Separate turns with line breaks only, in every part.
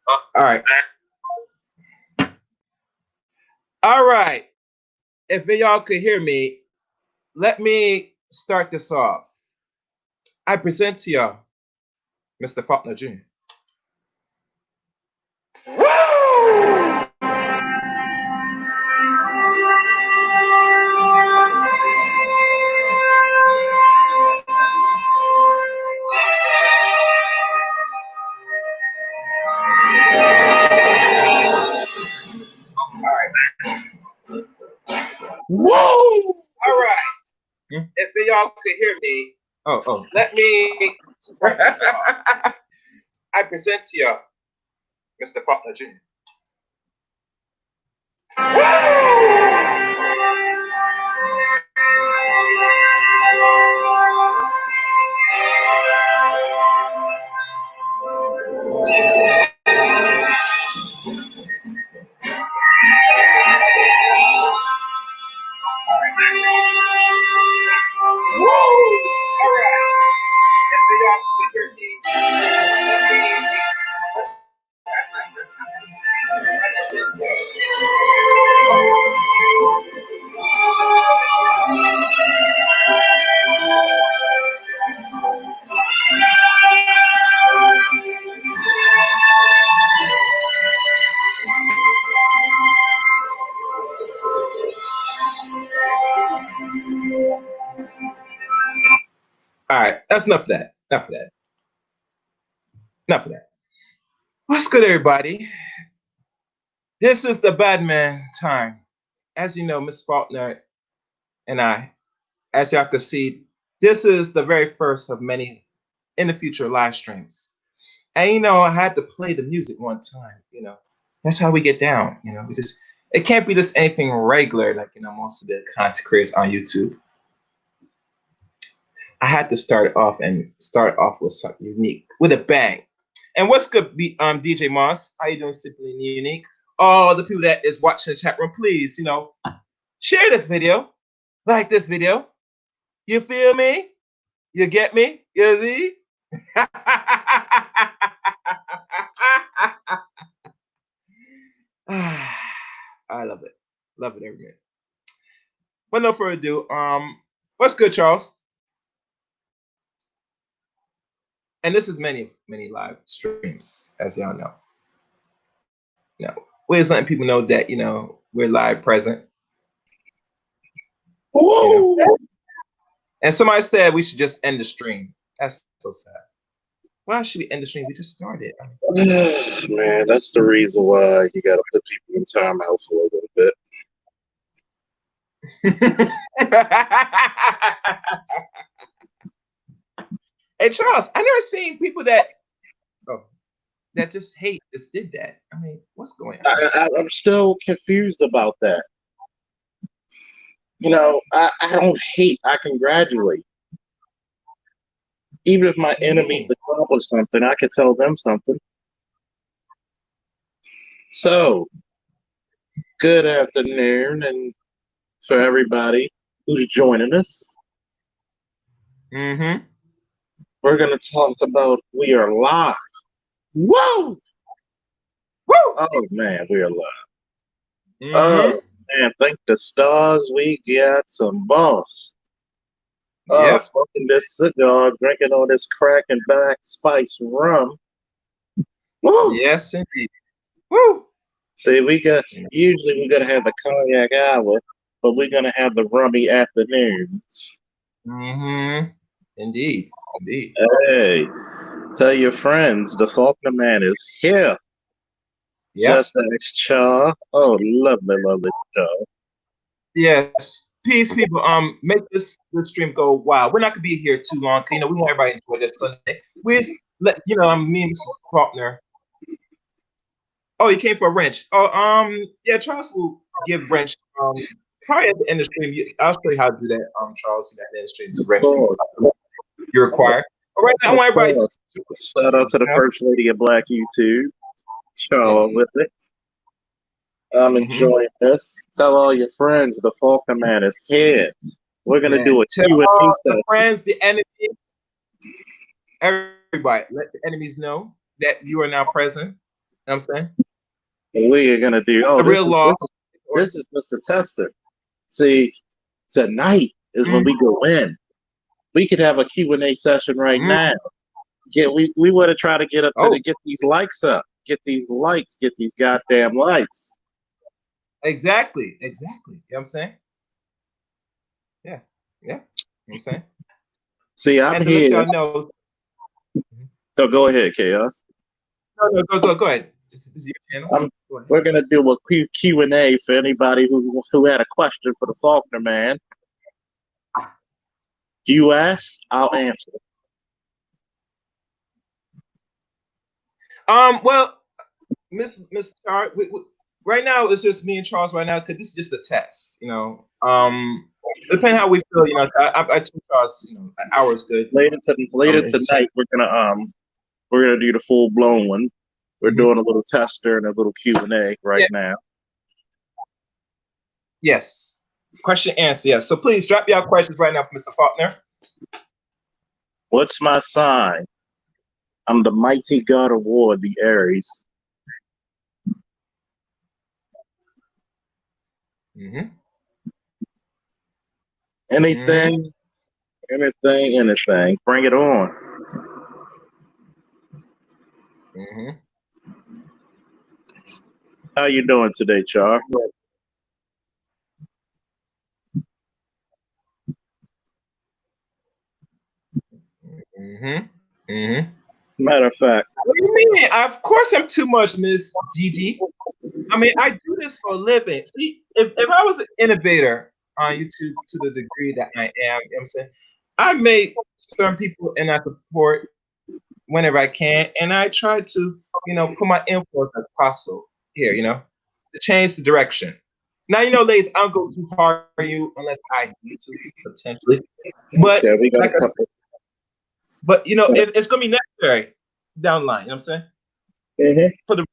All right. All right. If y'all could hear me, let me start this off. I present to y'all Mr. Faulkner Jr.
Whoa!
All right. If y'all could hear me, let me start this off. I present to y'all Mr. Faulkner Jr. All right, that's enough of that. Enough of that. What's good, everybody? This is the bad man time. As you know, Miss Faulkner and I, as y'all can see, this is the very first of many in the future live streams. And I had to play the music one time. That's how we get down. It can't be just anything regular like most of the content creators on YouTube. I had to start off with something unique, with a bang. And what's good, DJ Moss? How you doing, Simply Unique? All the people that is watching the chat room, please, share this video, like this video. You feel me? You get me? You see? I love it. Love it every minute. But no further ado, what's good, Charles? And this is many live streams, as y'all know. We're just letting people know that we're live present. And somebody said we should just end the stream. That's so sad. Why should we end the stream? We just started.
Man, that's the reason why you gotta put people in timeout for a little bit.
Hey Charles, I never seen people that just hate just did that. I mean, what's going on?
I'm still confused about that. I don't hate, I congratulate. Even if my enemies accomplish something, I can tell them something. So, good afternoon, and for everybody who's joining us.
Mm-hmm.
We're going to talk about We Are Live. Whoa!
Woo!
Oh, man, we are live. Mm-hmm. Oh, man, thank the stars we got some boss.
Yep.
Smoking this cigar, drinking all this crack and black spice rum.
Woo! Yes, indeed. Woo!
See, usually we're going to have the cognac hour, but we're going to have the rummy afternoons.
Mm-hmm. Indeed.
Hey, tell your friends the Faulkner man is here.
Yep.
Just as Chaw. Oh, lovely Chaw.
Yes. Peace, people. Make this stream go wild. We're not gonna be here too long. We want everybody to enjoy this Sunday. We just let me and Mr. Faulkner. Oh, you came for a wrench. Oh, yeah. Charles will give wrench. Probably at the end of the stream. I'll show you how to do that. Charles, at the end of the stream to wrench. You're required. All right, now I want everybody.
Shout out to the first lady of Black YouTube. Chaw with it. I'm enjoying this. Tell all your friends the Faulkner man is here. We're gonna do a
Q&A all the friends, the enemies, everybody. Let the enemies know that you are now present. I'm saying?
We are gonna do. Oh,
The real law.
this is Mr. Tester. See, tonight is when we go in. We could have a Q&A session right now. We want to try to get up to get these likes up. Get these likes. Get these goddamn likes.
Exactly. You know what I'm saying? Yeah. You know what I'm saying?
See, I'm
and to
here.
let y'all know.
So go ahead, Chaos.
No, go ahead. This is your channel.
We're gonna do a Q&A for anybody who had a question for the Faulkner man. You ask, I'll answer.
Well, Miss Charles, right now it's just me and Charles right now because this is just a test, you know. Depending how we feel, you know. I told Charles, you know, an hour is good.
Later tonight, we're gonna do the full blown one. We're doing a little tester and a little Q&A right now.
Yes. Question answer. Yes. So please drop your questions right now for Mr. Faulkner.
What's my sign? I'm the mighty god of war, the Aries. Anything. Bring it on. How you doing today, Char? Matter of fact.
What do you mean? Of course I'm too much, Miss Gigi. I mean, I do this for a living. See, if I was an innovator on YouTube to the degree that I am, you know what I'm saying, I make certain people and I support whenever I can, and I try to, you know, put my influence as possible here, you know, to change the direction. Now, you know, ladies, I don't go too hard for you unless I need to, potentially. But
we got a couple.
But you know, it's gonna be necessary down the line. You know what I'm saying? For the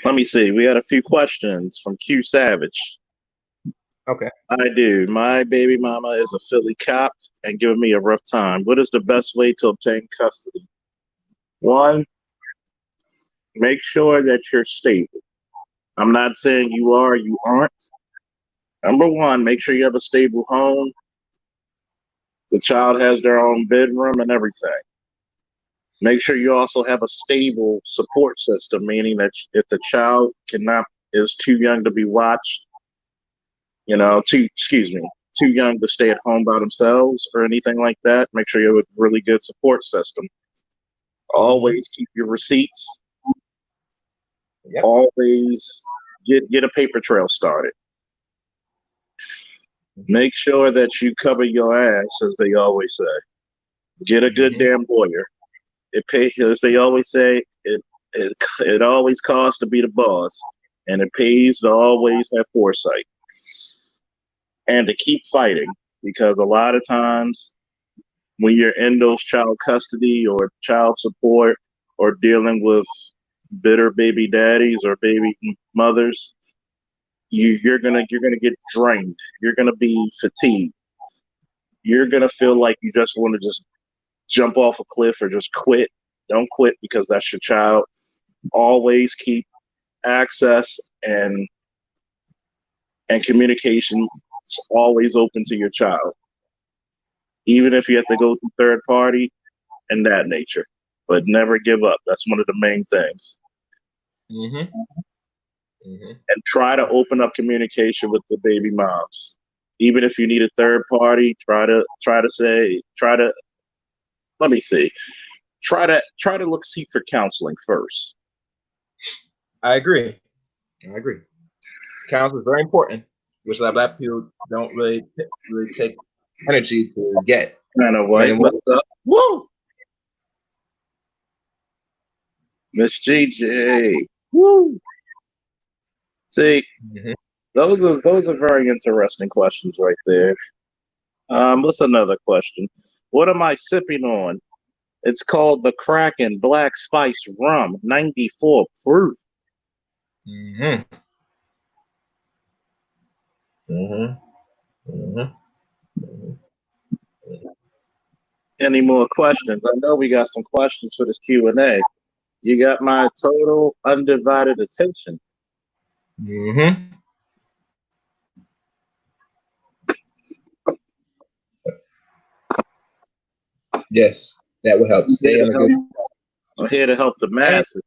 Let me see. We had a few questions from Q Savage.
Okay.
I do. My baby mama is a Philly cop and giving me a rough time. What is the best way to obtain custody? One, make sure that you're stable. I'm not saying you are, you aren't. Number one, make sure you have a stable home. The child has their own bedroom and everything. Make sure you also have a stable support system, meaning that if the child is too young to be watched, you know, too young to stay at home by themselves or anything like that, make sure you have a really good support system. Always keep your receipts. Always get a paper trail started. Make sure that you cover your ass, as they always say. Get a good damn lawyer. As they always say, it always costs to be the boss, and it pays to always have foresight and to keep fighting, because a lot of times when you're in those child custody or child support or dealing with bitter baby daddies or baby mothers, you're gonna get drained. You're gonna be fatigued. You're gonna feel like you just want to just jump off a cliff or just quit. Don't quit because that's your child. Always keep access and communication always open to your child, even if you have to go through third party and that nature. But never give up. That's one of the main things. And try to open up communication with the baby moms. Even if you need a third party, try to let me see. Try to seek for counseling first.
I agree. Counseling is very important, which a lot of Black people don't really take energy to get.
What's up? Woo! Miss GJ. Woo! See, those are very interesting questions right there. What's another question? What am I sipping on? It's called the Kraken Black Spice Rum, 94 proof. Any more questions? I know we got some questions for this Q&A. You got my total undivided attention.
Mm-hmm. Yes, that will help. Stay on a good.
I'm here to help the
And
masses.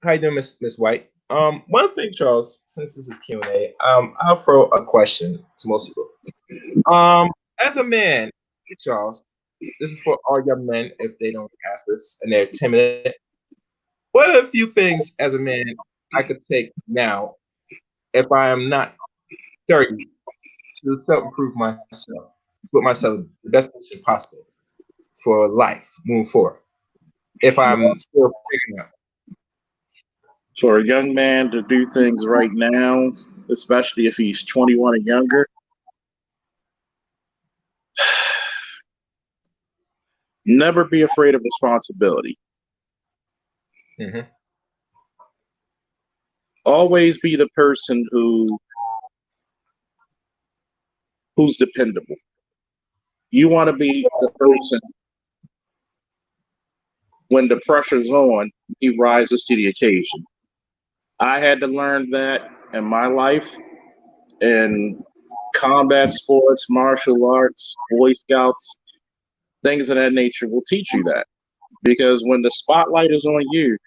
how you doing, Miss White? One thing, Charles, since this is Q&A, I'll throw a question to most people. As a man, Charles, this is for all young men if they don't ask this and they're timid. What are a few things as a man I could take now if I am not 30 to self-improve myself, to put myself in the best position possible for life moving forward? If I'm still figuring out.
For a young man to do things right now, especially if he's 21 and younger, never be afraid of responsibility.
Mm-hmm.
Always be the person who's dependable. You want to be the person when the pressure's on, he rises to the occasion. I had to learn that in my life in combat sports, martial arts, Boy Scouts, things of that nature will teach you that. Because when the spotlight is on you,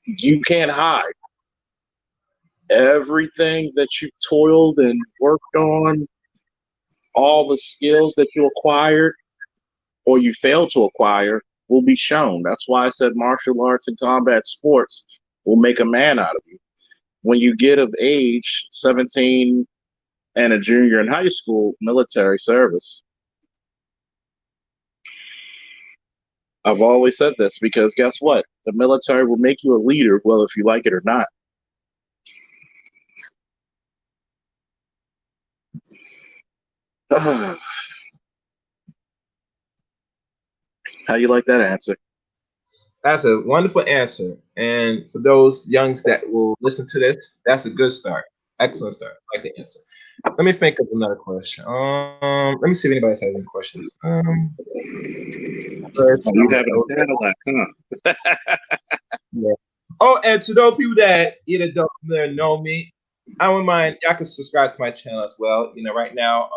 you can't hide. Everything that you toiled and worked on, all the skills that you acquired or you failed to acquire will be shown. That's why I said martial arts and combat sports will make a man out of you. When you get of age, 17 and a junior in high school, military service. I've always said this because guess what? The military will make you a leader, well, if you like it or not. How you like that answer?
That's a wonderful answer. And for those youngs that will listen to this, that's a good start. Excellent start. I like the answer. Let me think of another question. Let me see if anybody else has any questions.
You having a Cadillac, huh?
Yeah. Oh, and to those people that either don't know me, I wouldn't mind. Y'all can subscribe to my channel as well. Right now,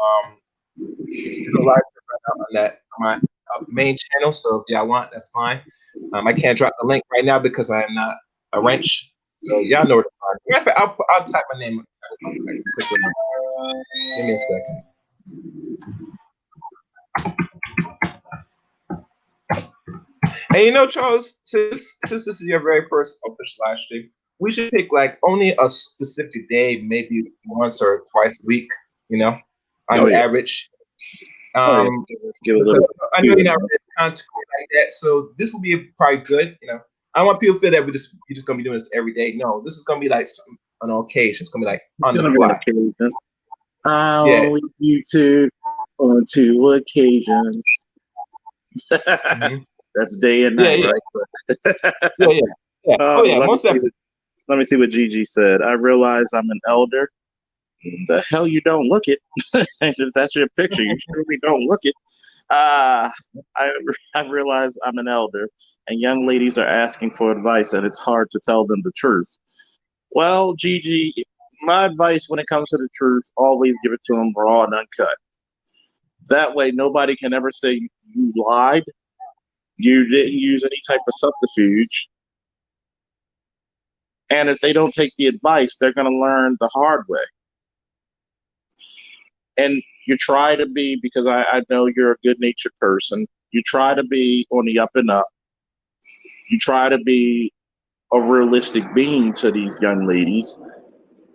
there's a lot of stuff on that on my main channel. So if y'all want, that's fine. I can't drop the link right now because I am not a wrench. So y'all know where to find me. Matter of fact, I'll type my name. Quickly. Give me a second. And Charles, since this is your very first official live stream, we should pick like only a specific day, maybe once or twice a week, on the average.
Give a little.
I know you're not really content like that, so this will be probably good. I don't want people to feel that you're just gonna be doing this every day. No, this is gonna be like on occasion. It's gonna be like on the fly.
I'll YouTube on 2 occasions. Mm-hmm. That's day and night, right?
Yeah. Oh yeah, most definitely.
Let me see what Gigi said. I realize I'm an elder. The hell you don't look it. If that's your picture, you surely don't look it. I realize I'm an elder, and young ladies are asking for advice, and it's hard to tell them the truth. Well, Gigi, my advice when it comes to the truth, always give it to them raw and uncut. That way, nobody can ever say you lied, you didn't use any type of subterfuge. And if they don't take the advice, they're going to learn the hard way. And you try to be, because I know you're a good-natured person, you try to be on the up and up. You try to be a realistic being to these young ladies.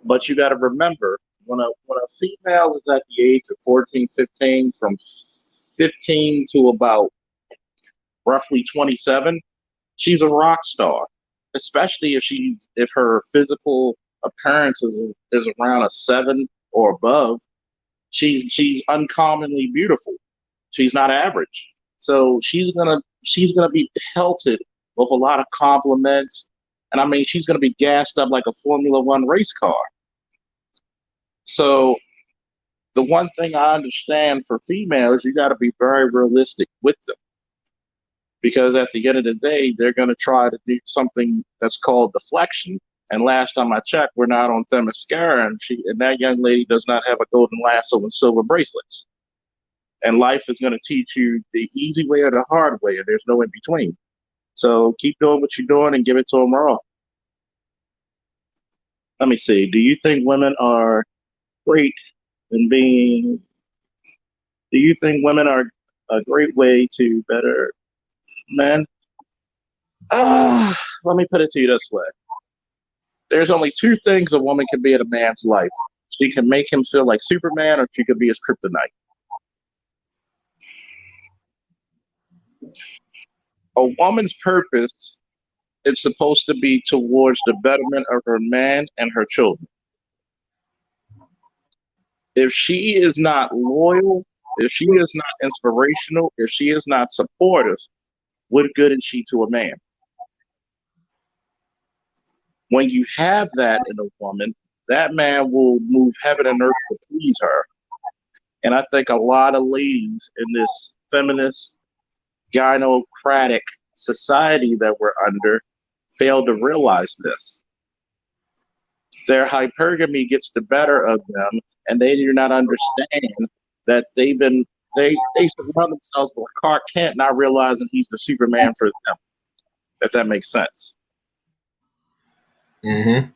But you got to remember, when a female is at the age of 14, 15, from 15 to about roughly 27, she's a rock star, especially if her physical appearance is around a 7 or above. She's uncommonly beautiful. She's not average. So she's gonna be pelted with a lot of compliments. And I mean, she's gonna be gassed up like a Formula One race car. So the one thing I understand for females, you gotta be very realistic with them. because at the end of the day, they're going to try to do something that's called deflection. And last time I checked, we're not on Themyscira, and that young lady does not have a golden lasso and silver bracelets. And life is going to teach you the easy way or the hard way, and there's no in between. So keep doing what you're doing and give it to them raw. Let me see. Do you think women are great in being? Do you think women are a great way to better men? Let me put it to you this way. There's only two things a woman can be in a man's life. She can make him feel like Superman, or she could be his kryptonite. A woman's purpose is supposed to be towards the betterment of her man and her children. If she is not loyal, if she is not inspirational, if she is not supportive, what good is she to a man? When you have that in a woman, that man will move heaven and earth to please her. And I think a lot of ladies in this feminist, gynocratic society that we're under fail to realize this. Their hypergamy gets the better of them, and they do not understand that they surround themselves with Clark Kent, not realizing he's the Superman for them, if that makes sense.
Mm-hmm.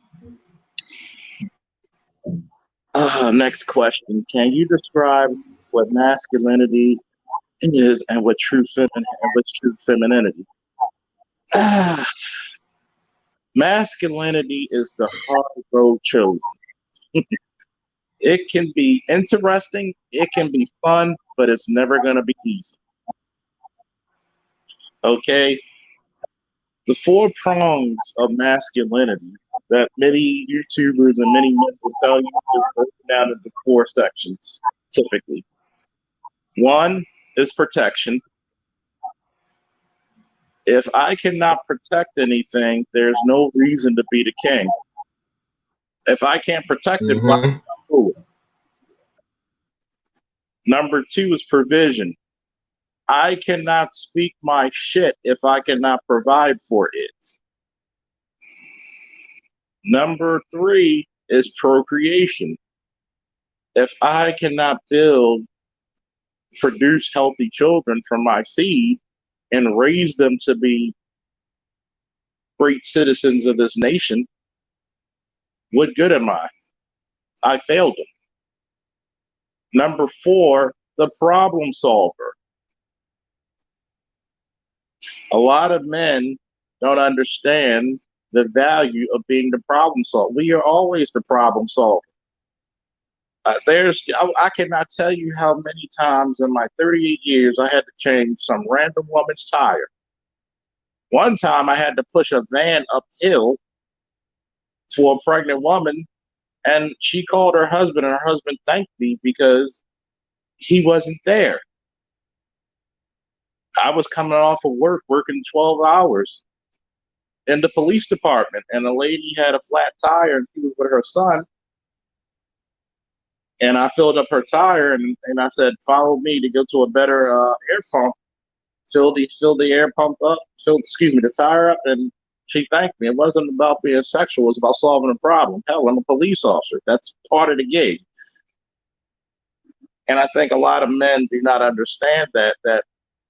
Next question. Can you describe what masculinity is and what true femininity? Masculinity is the hard road chosen. It can be interesting, it can be fun, but it's never going to be easy. Okay? The four prongs of masculinity that many YouTubers and many men will tell you is broken down into four sections, typically. One is protection. If I cannot protect anything, there's no reason to be the king. If I can't protect it, why do it? Number two is provision. I cannot speak my shit if I cannot provide for it. Number three is procreation. If I cannot produce healthy children from my seed and raise them to be great citizens of this nation, what good am I? I failed them. Number four, the problem solver. A lot of men don't understand the value of being the problem solver. We are always the problem solver. I cannot tell you how many times in my 38 years I had to change some random woman's tire. One time I had to push a van uphill for a pregnant woman, and she called her husband, and her husband thanked me because he wasn't there. I was coming off of work, working 12 hours in the police department, and a lady had a flat tire, and she was with her son. And I filled up her tire, and I said, "Follow me to go to a better air pump." Fill the air pump up, the tire up, and she thanked me. It wasn't about being sexual; it was about solving a problem. Hell, I'm a police officer. That's part of the gig. And I think a lot of men do not understand that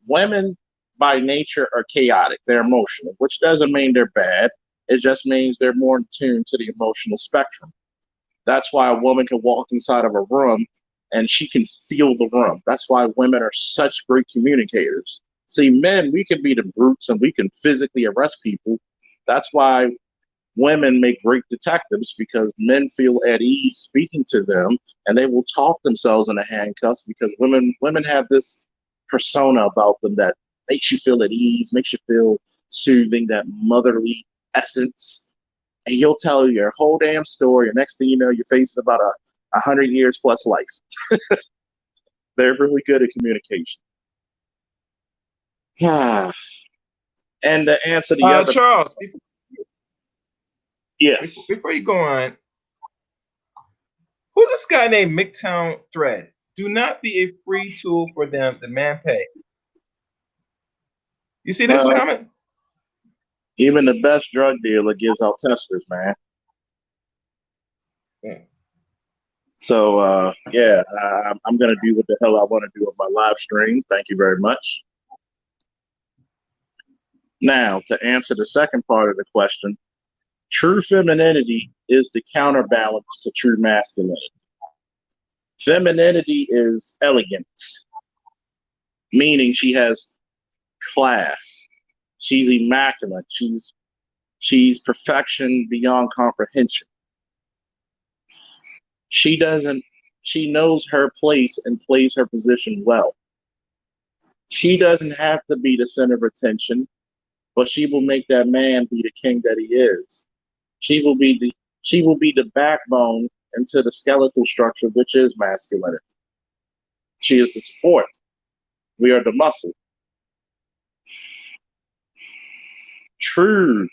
women by nature are chaotic. They're emotional, which doesn't mean they're bad. It just means they're more in tune to the emotional spectrum. That's why a woman can walk inside of a room and she can feel the room. That's why women are such great communicators. See, men, we can be the brutes and we can physically arrest people. That's why women make great detectives, because men feel at ease speaking to them, and they will talk themselves into handcuffs because women have this persona about them that makes you feel at ease, makes you feel soothing, that motherly essence. And you'll tell your whole damn story, and next thing you know, you're facing about 100 years plus life. They're really good at communication. And to answer the other,
Charles,
yes.
Before you go on, who's this guy named Midtown Thread? Do not be a free tool for them. The man pay. You see this comment?
Even the best drug dealer gives out testers, man.
Yeah.
So yeah, I'm gonna do what the hell I want to do with my live stream. Thank you very much. Now, to answer the second part of the question, true femininity is the counterbalance to true masculinity. Femininity is elegant, meaning she has class. She's immaculate. She's perfection beyond comprehension. She knows her place and plays her position well. She doesn't have to be the center of attention, but she will make that man be the king that he is. She will be the backbone into the skeletal structure, which is masculinity. She is the support. We are the muscle. True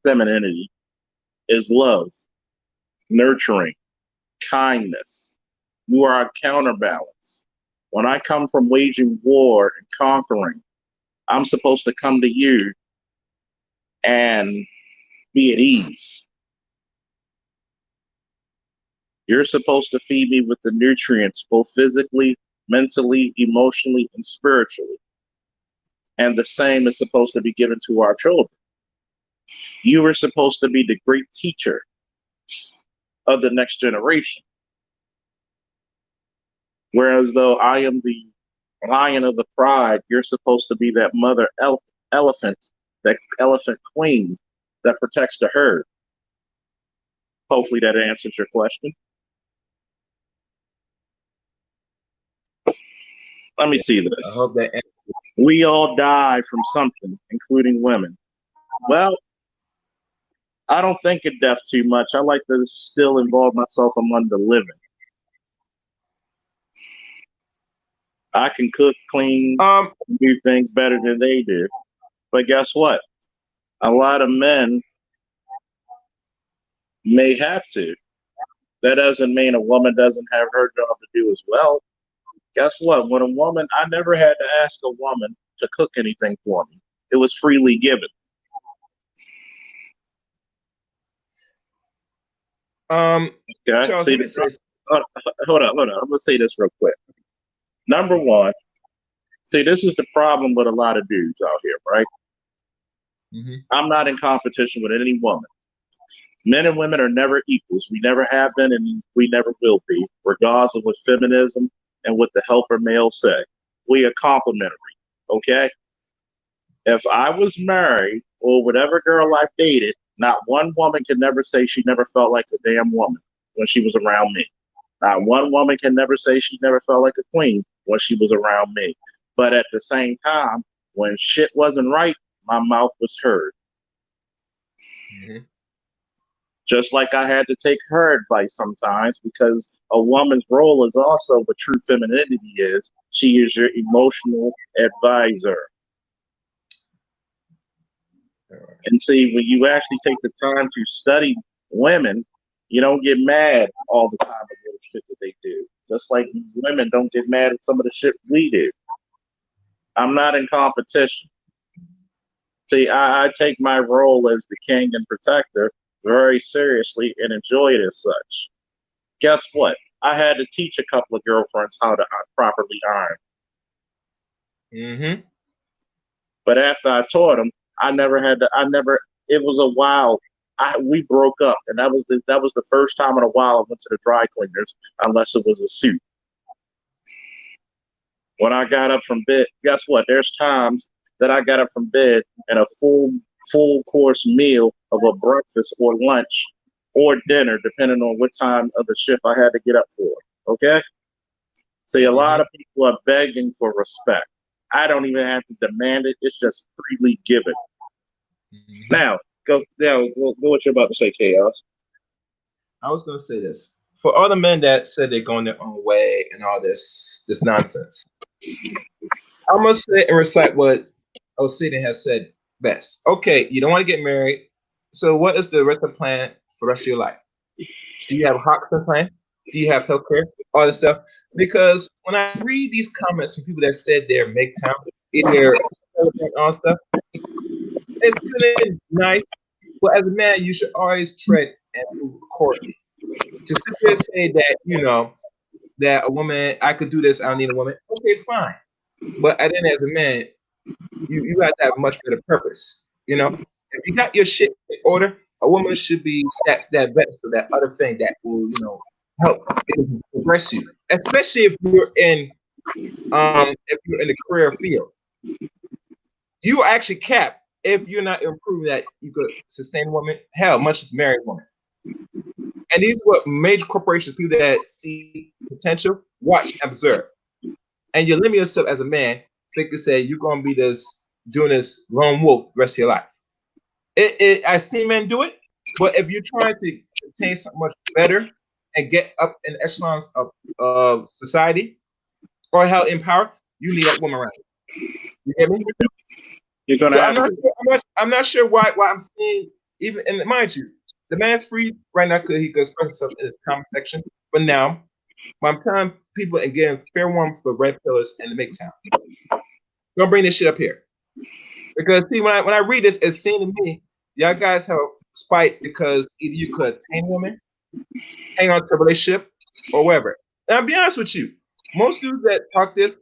femininity is love, nurturing, kindness. You are a counterbalance. When I come from waging war and conquering, I'm supposed to come to you and be at ease. You're supposed to feed me with the nutrients, both physically, mentally, emotionally, and spiritually. And the same is supposed to be given to our children. You are supposed to be the great teacher of the next generation. Whereas though I am the lion of the pride, you're supposed to be that mother elephant, that elephant queen that protects the herd. Hopefully that answers your question. Let me see this.
I hope that.
We all die from something, including women. Well, I don't think of death too much. I like to still involve myself among the living. I can cook, clean, do things better than they do. But guess what? A lot of men may have to. That doesn't mean a woman doesn't have her job to do as well. Guess what? When a woman, I never had to ask a woman to cook anything for me. It was freely given. Okay.
Charles,
See, hold on. I'm gonna say this real quick. Number one, see, this is the problem with a lot of dudes out here, right?
Mm-hmm.
I'm not in competition with any woman. Men and women are never equals. We never have been, and we never will be, regardless of what feminism and what the helper males say. We are complementary, okay? If I was married or whatever girl I've dated, not one woman can never say she never felt like a damn woman when she was around me. Not one woman can never say she never felt like a queen when she was around me. But at the same time, when shit wasn't right, my mouth was heard.
Mm-hmm.
Just like I had to take her advice sometimes, because a woman's role is also what true femininity is. She is your emotional advisor. And see, when you actually take the time to study women, you don't get mad all the time at the shit that they do. Just like women don't get mad at some of the shit we do. I'm not in competition. See, I take my role as the king and protector very seriously and enjoy it as such. Guess what? I had to teach a couple of girlfriends how to properly iron.
Mm-hmm.
But after I taught them, it was a while. We broke up, and that was the first time in a while I went to the dry cleaners, unless it was a suit. When I got up from bed, guess what? There's times that I got up from bed and a full course meal of a breakfast or lunch or dinner, depending on what time of the shift I had to get up for. Okay? See, a lot of people are begging for respect. I don't even have to demand it. It's just freely given.
Mm-hmm.
Now, go what you're about to say, Chaos.
I was going to say this. For all the men that said they're going their own way and all this nonsense, I'm going to say and recite what Osirian has said best. Okay, you don't want to get married. So what is the rest of the plan for the rest of your life? Do you have a Hoxton plan? Do you have healthcare? All this stuff? Because when I read these comments from people that said they're MGTOW, either celebrate all stuff. It's good and nice, but as a man, you should always tread and move accordingly. To sit there and say that, that a woman, I could do this, I don't need a woman. Okay, fine. But at the end, as a man, you got to have much better purpose. If you got your shit in order, a woman should be that vessel, that other thing that will, help progress you. Especially if you're in the career field. You are actually capped if you're not improving that you could sustain a woman, hell, much as married woman. And these are what major corporations, people that see potential, watch and observe. And you limit yourself as a man, think to say you're gonna be doing this lone wolf the rest of your life. I see men do it, but if you're trying to attain something much better and get up in the echelons of society or how in power, you need that woman around. You get me?
You're gonna
So
have
I'm not sure why I'm seeing even, and mind you, the man's free right now because he can express himself in his comment section. But now, I'm telling people and getting fair warning for red pillars in the MGTOW. Don't bring this shit up here. Because see, when I read this, it seems to me, y'all guys have spite because either you could attain a woman, hang on to a relationship, or whatever. And I'll be honest with you, most dudes that talk this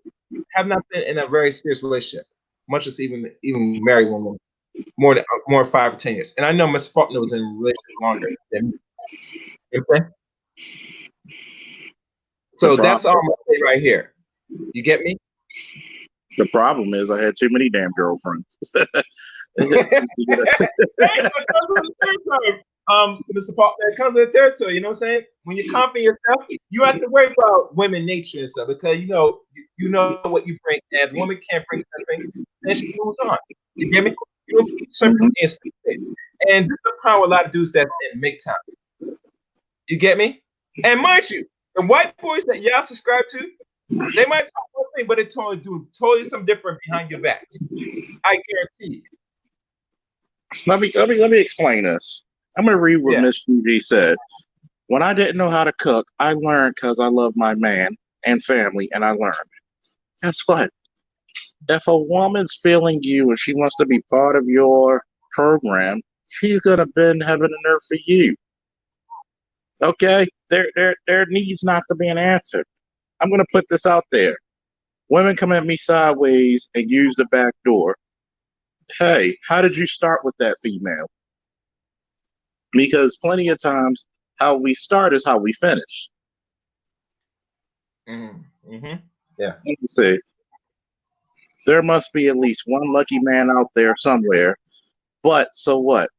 have not been in a very serious relationship, much as even married women, more 5 or 10 years. And I know Mr. Faulkner was in a relationship longer than me. Okay? So that's all I'm gonna say right here. You get me?
The problem is I had too many damn girlfriends.
Mr. Faulkner, it comes with the territory. You know what I'm saying? When you're confident in yourself, you have to worry about women nature and stuff because you know what you bring. And if the woman can't bring certain things, then she moves on. You get me? You don't keep certain things. And this is how a lot of dudes that's in MGTOW. You get me? And mind you, the white boys that y'all subscribe to, they might talk one thing, but they do totally something different behind your back. I guarantee you.
Let me explain this. I'm gonna read what Miss G said. When I didn't know how to cook, I learned because I love my man and family, and I learned. Guess what? If a woman's feeling you and she wants to be part of your program, she's gonna bend heaven and earth for you. Okay? There needs not to be an answer. I'm gonna put this out there. Women come at me sideways and use the back door. Hey, how did you start with that female? Because plenty of times, how we start is how we finish.
Mm-hmm. Yeah.
Let me see. There must be at least one lucky man out there somewhere. But so what?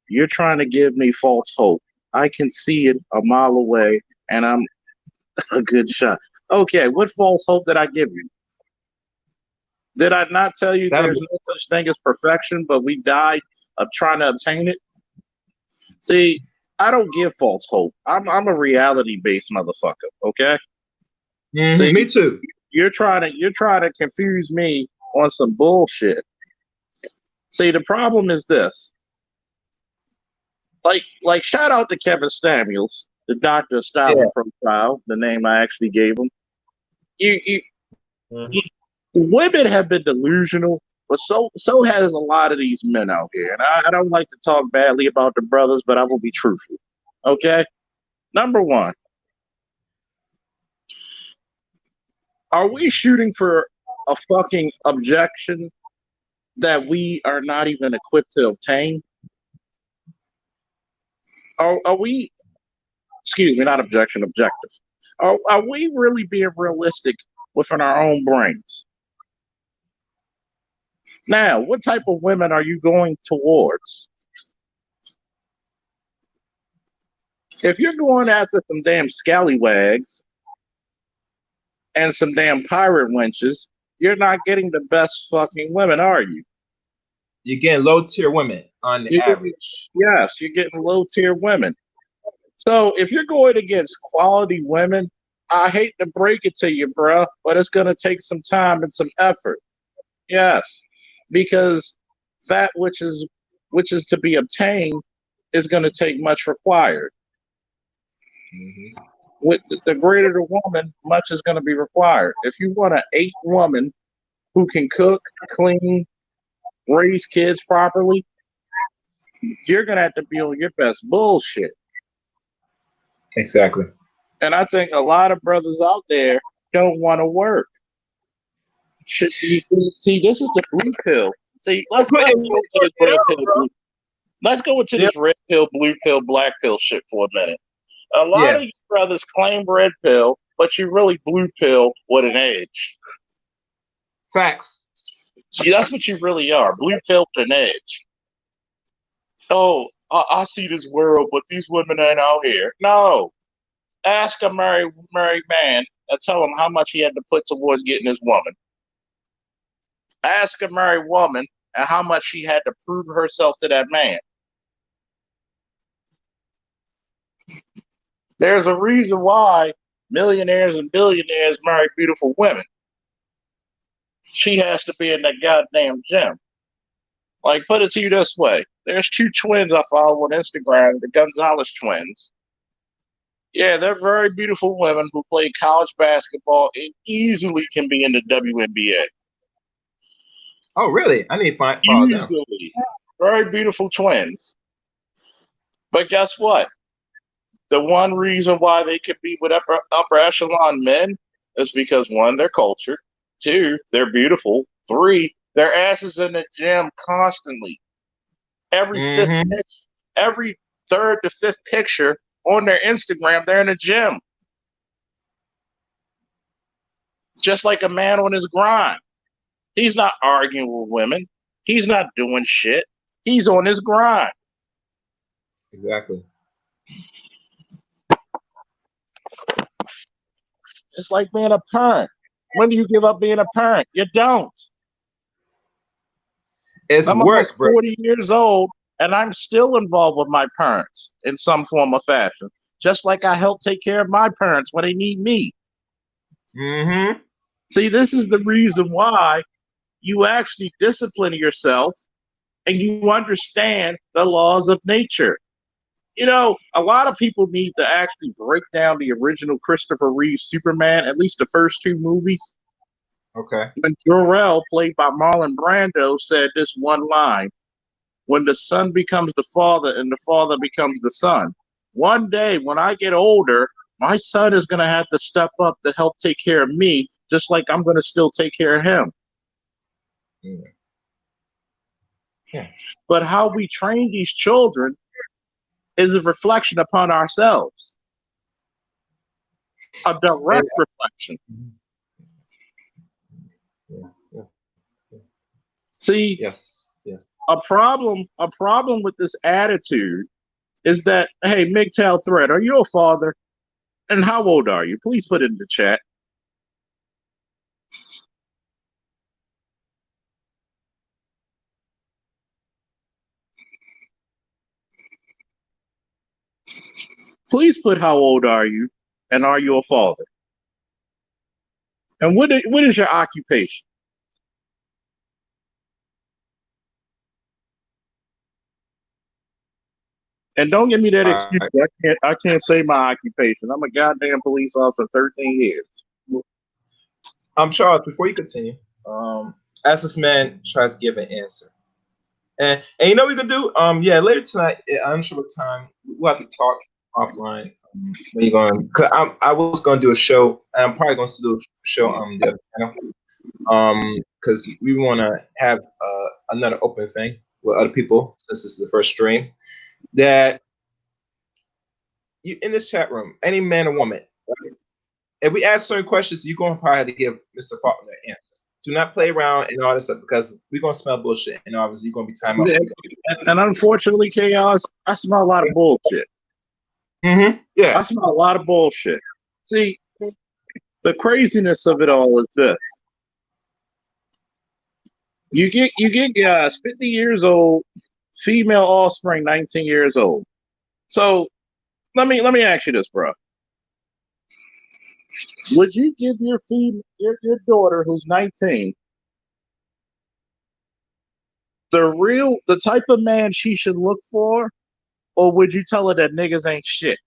You're trying to give me false hope. I can see it a mile away, and I'm a good shot. Okay, what false hope did I give you? Did I not tell you there's no such thing as perfection, but we died of trying to obtain it? See, I don't give false hope. I'm a reality-based motherfucker. Okay.
Mm-hmm. See, me too.
You're trying to confuse me on some bullshit. See, the problem is this. Like shout out to Kevin Samuels, the doctor of styling profile, the name I actually gave him. Women have been delusional, but so has a lot of these men out here. And I don't like to talk badly about the brothers, but I will be truthful. Okay? Number one, are we shooting for a fucking objection that we are not even equipped to obtain? Are we, excuse me, not objection, objective. Are we really being realistic within our own brains? Now, what type of women are you going towards? If you're going after some damn scallywags and some damn pirate wenches, you're not getting the best fucking women, are you?
You're getting low tier women on the average.
Yes, you're getting low tier women. So if you're going against quality women, I hate to break it to you, bro, but it's going to take some time and some effort. Yes, because that which is to be obtained is going to take much required. Mm-hmm. With the greater the woman, much is going to be required. If you want an 8 woman who can cook, clean, raise kids properly, you're going to have to be on your best bullshit.
Exactly.
And I think a lot of brothers out there don't want to work. See, this is the blue pill. See, let's go into this red pill. Let's go into this red pill, blue pill, black pill shit for a minute. A lot of you brothers claim red pill, but you really blue pill with an edge.
Facts.
See, that's what you really are. Blue pill with an edge. Oh, I see this world, but these women ain't out here. No. Ask a married man and tell him how much he had to put towards getting his woman. Ask a married woman and how much she had to prove herself to that man. There's a reason why millionaires and billionaires marry beautiful women. She has to be in that goddamn gym. Like, put it to you this way. There's two twins I follow on Instagram, the Gonzalez twins. Yeah, they're very beautiful women who play college basketball and easily can be in the WNBA.
Oh, really? I need to follow them.
Easily. Very beautiful twins. But guess what? The one reason why they could be with upper echelon men is because, one, they're cultured. Two, they're beautiful. Three, their asses in the gym constantly. Every third to fifth picture on their Instagram, they're in the gym. Just like a man on his grind. He's not arguing with women. He's not doing shit. He's on his grind.
Exactly.
It's like being a parent. When do you give up being a parent? You don't. I'm almost 40 years old, and I'm still involved with my parents in some form or fashion. Just like I help take care of my parents when they need me.
Mm-hmm.
See, this is the reason why you actually discipline yourself and you understand the laws of nature. You know, a lot of people need to actually break down the original Christopher Reeve Superman, at least the first two movies.
Okay.
When Jor-El, played by Marlon Brando, said this one line, when the son becomes the father and the father becomes the son. One day when I get older, my son is going to have to step up to help take care of me, just like I'm going to still take care of him.
Yeah.
But how we train these children is a reflection upon ourselves. A direct reflection. See,
yes.
a problem with this attitude is that, hey, MGTOW Thread, are you a father? And how old are you? Please put it in the chat. Please put how old are you, and are you a father? And what is your occupation? And don't give me that excuse. I can't say my occupation. I'm a goddamn police officer for 13 years.
Charles, before you continue, as this man tries to give an answer. And you know what we can do? Later tonight, I'm sure what time, we'll have to talk offline. When you're going, cause I was gonna do a show, and I'm probably gonna do a show on the other channel. Because we want to have another open thing with other people, since this is the first stream. That you in this chat room, any man or woman, right? If we ask certain questions, you're gonna probably have to give Mr. Faulkner an answer. Do not play around and all this stuff, because we're gonna smell bullshit, and obviously you're gonna be time up.
And unfortunately, Chaos, I smell a lot of bullshit.
Mm-hmm. Yeah.
I smell a lot of bullshit. See, the craziness of it all is this. You get guys 50 years old, female offspring 19 years old. So let me ask you this, bro. Would you give your daughter who's 19 the type of man she should look for, or would you tell her that niggas ain't shit?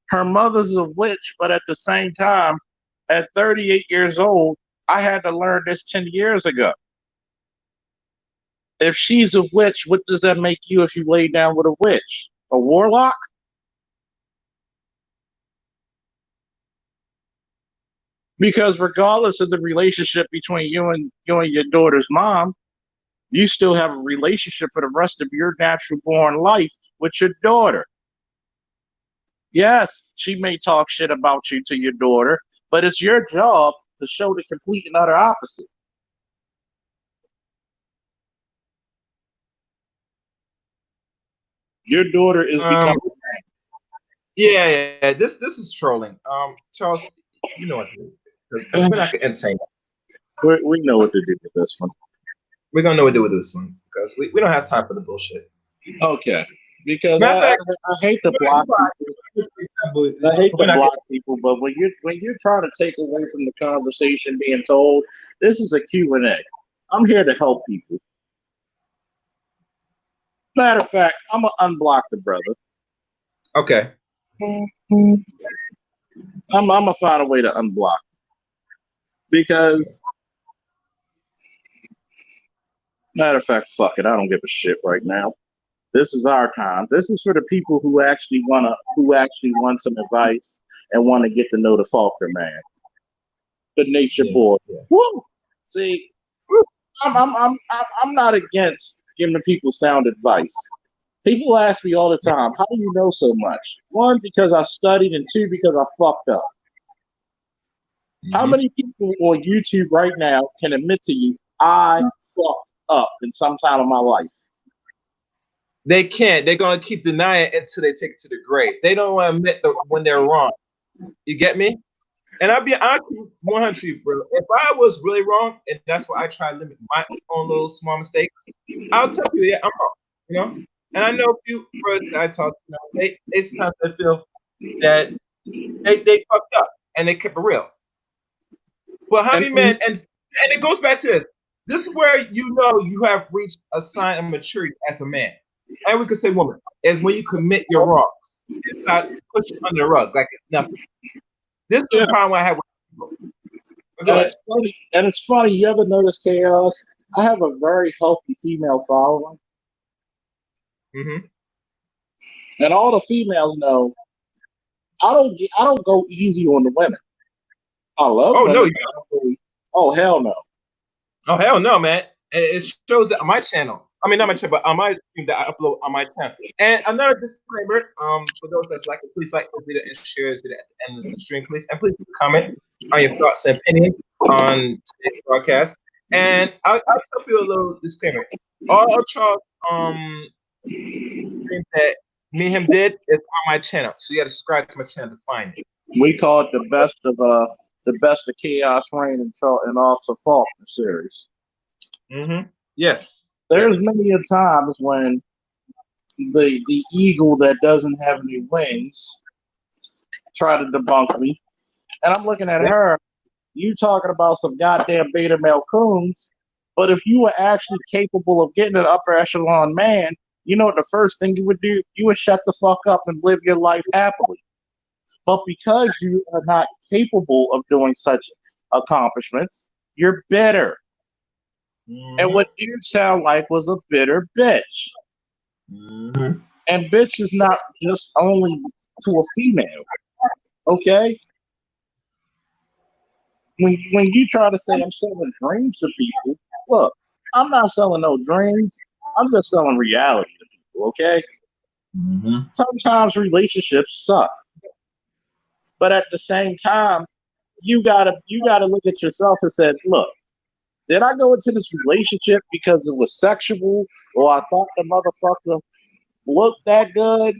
Her mother's a witch, but at the same time, At 38 years old, I had to learn this 10 years ago. If she's a witch, what does that make you if you lay down with a witch? A warlock? Because regardless of the relationship between you and your daughter's mom, you still have a relationship for the rest of your natural born life with your daughter. Yes, she may talk shit about you to your daughter, but it's your job to show the complete and utter opposite. Your daughter is becoming.
Yeah. This is trolling. Charles, you know what to do. We're not gonna entertain that.
We know what to do with this one.
We're gonna know what to do with this one because we don't have time for the bullshit.
Okay. Because
Matter of fact,
I hate to block people. I hate to block people, but when you're trying to take away from the conversation being told, this is a Q&A. I'm here to help people. Matter of fact, I'm gonna unblock the brother.
Okay.
I'm gonna find a way to unblock because matter of fact, fuck it, I don't give a shit right now. This is our time. This is for the people who actually want some advice and want to get to know the Faulkner man, the nature boy. Woo! See, I'm not against giving people sound advice. People ask me all the time, how do you know so much? One, because I studied, and two, because I fucked up. How many people on YouTube right now can admit to you, I fucked up in some time of my life?
They can't. They're gonna keep denying it until they take it to the grave. They don't want to admit when they're wrong. You get me? And I'll be 100, bro. If I was really wrong, and that's why I try to limit my own little small mistakes, I'll tell you, yeah, I'm wrong. You know. And I know a few brothers that I talk to, they sometimes they feel that they fucked up and they kept it real. But how many men and it goes back to this. This is where you know you have reached a sign of maturity as a man. And we could say woman, is when you commit your wrongs. It's not pushed under the rug like it's nothing. This is the problem I have with people.
And it's funny, you ever notice, Chaos? I have a very healthy female following. And all the females know I don't go easy on the women. I love women. No, oh hell no.
Oh hell no, man. It shows that on my channel. I mean, not my channel, but on my stream that I upload on my channel. And another disclaimer, for those that's like it, please like the video and share it at the end of the stream, please. And please comment on your thoughts and opinions on today's broadcast. And I'll tell you a little disclaimer. All Charles streams that me and him did is on my channel. So you gotta subscribe to my channel to find it.
We call it the best of Chaos Reign and also Faulkner series.
Yes.
There's many a times when the eagle that doesn't have any wings try to debunk me, and I'm looking at her. You talking about some goddamn beta male coons, but if you were actually capable of getting an upper echelon man, you know what the first thing you would do? You would shut the fuck up and live your life happily. But because you are not capable of doing such accomplishments, you're bitter. And what you sound like was a bitter bitch. And bitch is not just only to a female. Okay? When you try to say I'm selling dreams to people, look, I'm not selling no dreams. I'm just selling reality to people, okay? Sometimes relationships suck. But at the same time, you gotta look at yourself and say, look, did I go into this relationship because it was sexual, or I thought the motherfucker looked that good,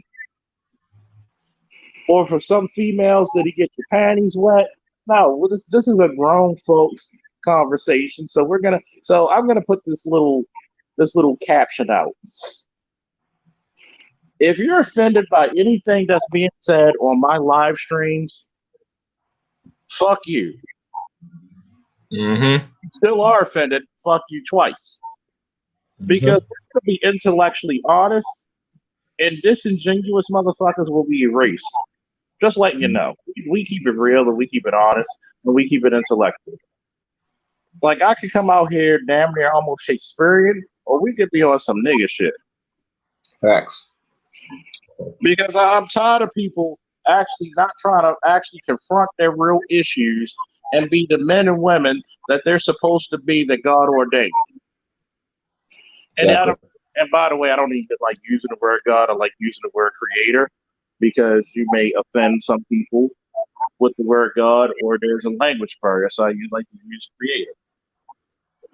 or for some females did he get your panties wet? No, this is a grown folks conversation. So I'm gonna put this little caption out. If you're offended by anything that's being said on my live streams, fuck you. Still are offended, fuck you twice. Because we're gonna be intellectually honest, and disingenuous motherfuckers will be erased. Just letting you know. We keep it real and we keep it honest and we keep it intellectual. Like I could come out here damn near almost Shakespearean, or we could be on some nigga shit.
Facts.
Because I'm tired of people actually not trying to actually confront their real issues and be the men and women that they're supposed to be that God ordained.
Exactly.
And by the way, I don't even like using the word God. I like using the word creator because you may offend some people with the word God, or there's a language barrier, so you like to use creator.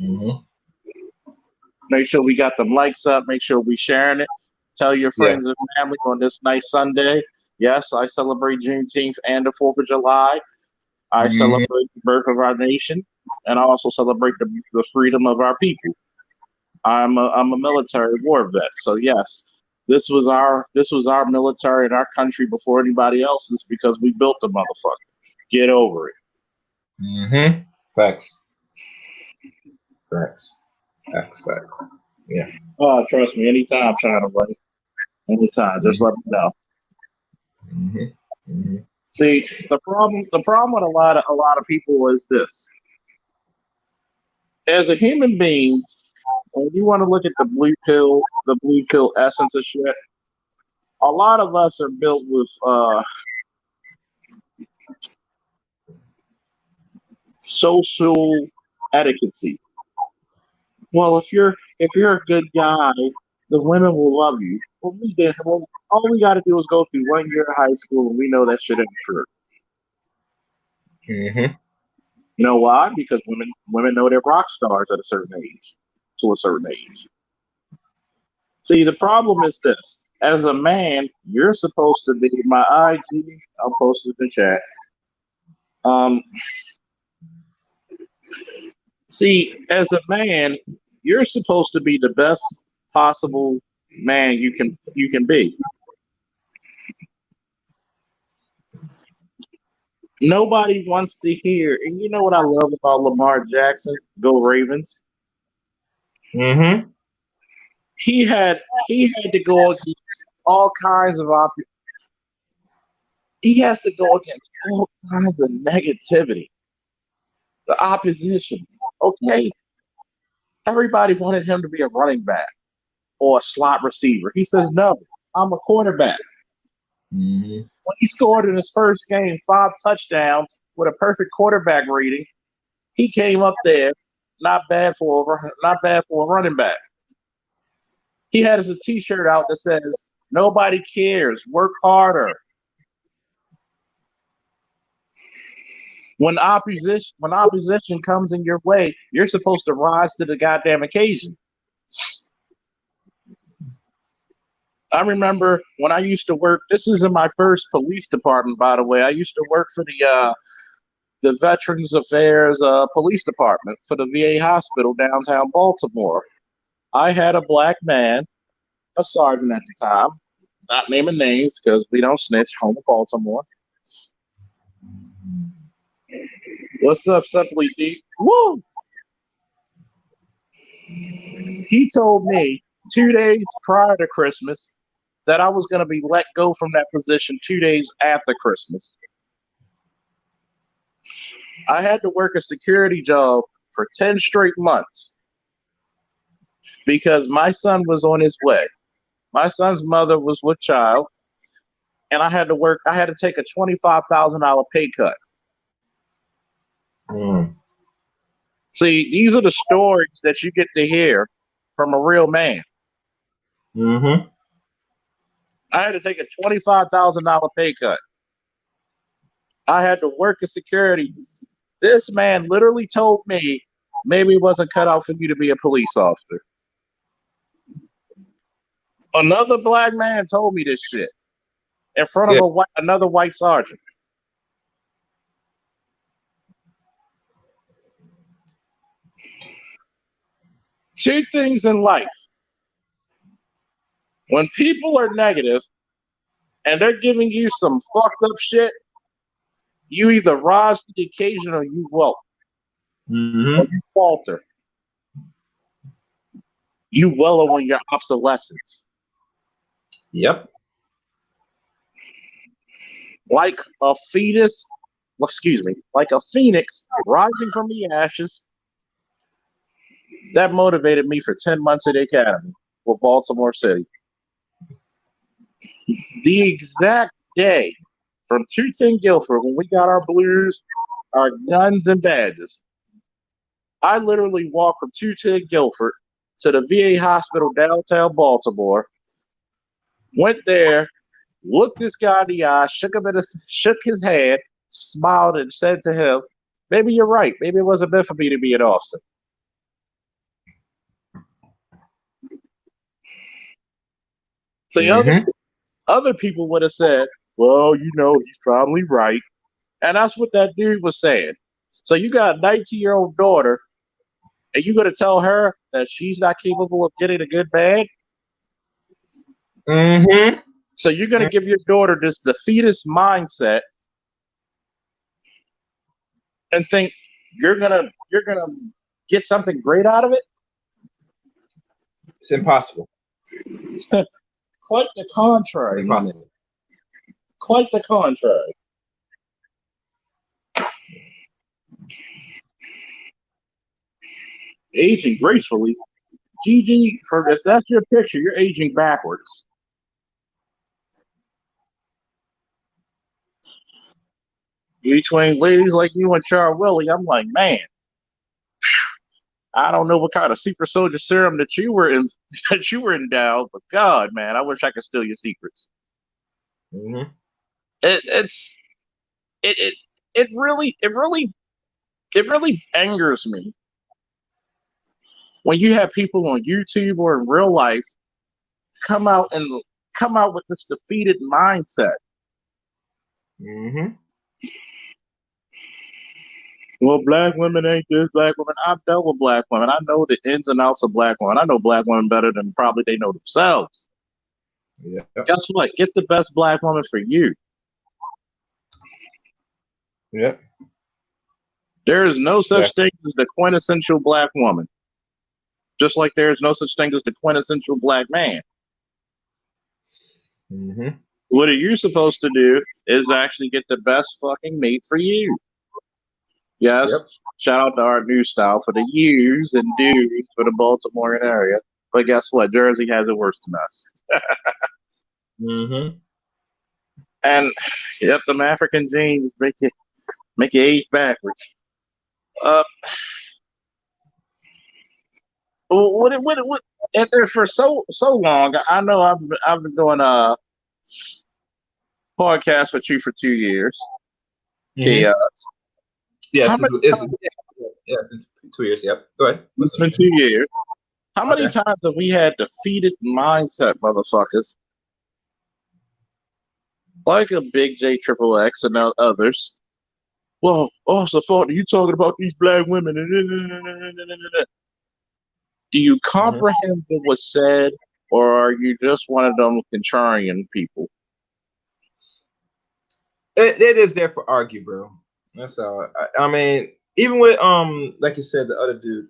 Mm-hmm.
Make sure we got them likes up. Make sure we sharing it. Tell your friends and family on this nice Sunday. Yes, I celebrate Juneteenth and the 4th of July. I celebrate the birth of our nation, and I also celebrate the freedom of our people. I'm a military war vet, so yes, this was our military in our country before anybody else's because we built the motherfucker. Get over it.
Mm-hmm. Facts. Facts. Facts. Facts. Yeah.
Oh, trust me, anytime, China, buddy. Anytime, just let me know.
Mm-hmm. Mm-hmm.
See, the problem with a lot of people is this. As a human being, when you want to look at the blue pill essence of shit, a lot of us are built with social etiquette. Well, if you're a good guy, the women will love you. Well, we did. Well, all we got to do is go through 1 year of high school, and we know that shit ain't true.
Mm-hmm.
You know why? Because women know they're rock stars at a certain age, to a certain age. See, the problem is this: as a man, you're supposed to be my IG. I'll post it in the chat. Um, see, as a man, you're supposed to be the best possible man you can be. Nobody wants to hear, and you know what I love about Lamar Jackson? Go Ravens.
Mm-hmm.
He had to go against all kinds of he has to go against all kinds of negativity. The opposition. Okay, everybody wanted him to be a running back or a slot receiver. He says, no, I'm a quarterback.
Mm-hmm.
When he scored in his first game 5 touchdowns with a perfect quarterback rating, he came up there not bad for a running back. He has a T-shirt out that says, "Nobody cares. Work harder." When opposition comes in your way, you're supposed to rise to the goddamn occasion. I remember when I used to work. This is in my first police department, by the way. I used to work for the Veterans Affairs Police Department for the VA hospital downtown Baltimore. I had a black man, a sergeant at the time, not naming names because we don't snitch, home of Baltimore. What's up, Simply Deep? Woo! He told me 2 days prior to Christmas that I was going to be let go from that position 2 days after Christmas. I had to work a security job for 10 straight months because my son was on his way. My son's mother was with child, and I had to take a $25,000 pay cut.
Mm.
See, these are the stories that you get to hear from a real man.
Mm-hmm.
I had to take a $25,000 pay cut. I had to work in security. This man literally told me maybe it wasn't cut out for you to be a police officer. Another black man told me this shit in front
Yeah.
of another white sergeant. Two things in life. When people are negative and they're giving you some fucked up shit, you either rise to the occasion or you won't. Or
Mm-hmm.
you falter. You wallow in your obsolescence.
Yep.
like a fetus, like a phoenix rising from the ashes. That motivated me for 10 months at the academy with Baltimore City. The exact day from 210 Guilford, when we got our blues, our guns and badges, I literally walked from 210 Guilford to the VA hospital downtown Baltimore, went there, looked this guy in the eye, shook his hand, smiled, and said to him, "Maybe you're right. Maybe it wasn't meant for me to be an officer." So other people would have said, "Well, he's probably right." And that's what that dude was saying. So you got a 19-year-old daughter, and you're going to tell her that she's not capable of getting a good man? So you're going to give your daughter this defeatist mindset and think you're gonna get something great out of it?
It's impossible.
Quite the contrary.
Impossible.
Quite the contrary. Aging gracefully. Gigi, if that's your picture, you're aging backwards. Between ladies like you and Char Willie, I'm like, man, I don't know what kind of secret soldier serum that you were in that you were endowed, but God, man, I wish I could steal your secrets. It really angers me when you have people on YouTube or in real life come out with this defeated mindset. Well, black women ain't this, black women. I've dealt with black women. I know the ins and outs of black women. I know black women better than probably they know themselves.
Yeah.
Guess what? Get the best black woman for you.
Yep.
There is no such thing as the quintessential black woman. Just like there is no such thing as the quintessential black man. What are you supposed to do is actually get the best fucking mate for you. Yes. Yep. Shout out to our new style for the yous and dudes for the Baltimore area. But guess what? Jersey has it worse than us. And yep, them African genes make you age backwards. What and there for so long. I know I've been doing a podcast with you for 2 years.
Chaos. Yes, it's 2 years. Yep. Go ahead.
It's been 2 years. How many times have we had defeated mindset motherfuckers like a Big J Triple X and others? Well, so far you talking about these black women? Do you comprehend what was said, or are you just one of them contrarian people?
It is there for argue, bro. That's all. I mean, even with like you said, the other dude.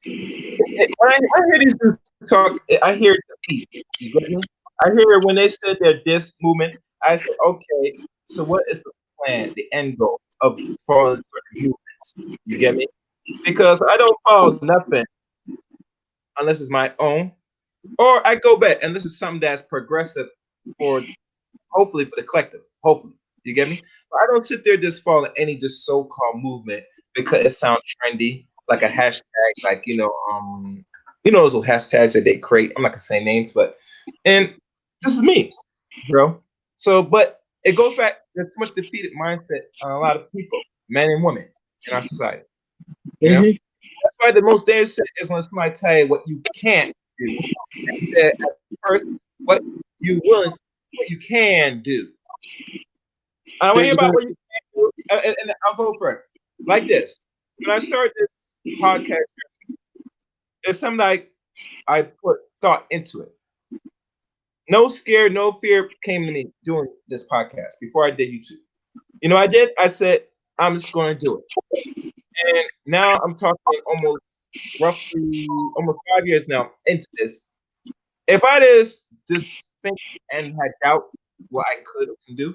When I hear these dudes talk, I hear defeat. You get me? I hear when they said they're this movement. I said, okay, so what is the plan, the end goal of following certain movements? You get me? Because I don't follow nothing unless it's my own, or I go back and this is something that's progressive for, hopefully, for the collective. Hopefully. You get me? But I don't sit there just following any just so-called movement because it sounds trendy, like a hashtag, like those little hashtags that they create. I'm not gonna say names, but and this is me, bro. So, but it goes back. There's too much defeated mindset on a lot of people, men and women in our society. You know, that's why the most dangerous thing is when somebody tell you what you can't do. Instead, at first, what you can do. I want to hear about what you can do, and I'll go for it. Like this. When I started this podcast, it's something like I put thought into it. No scare, no fear came to me doing this podcast before I did YouTube. You know, I said, I'm just going to do it. And now I'm talking almost 5 years now into this. If I just think and had doubt what I could or can do,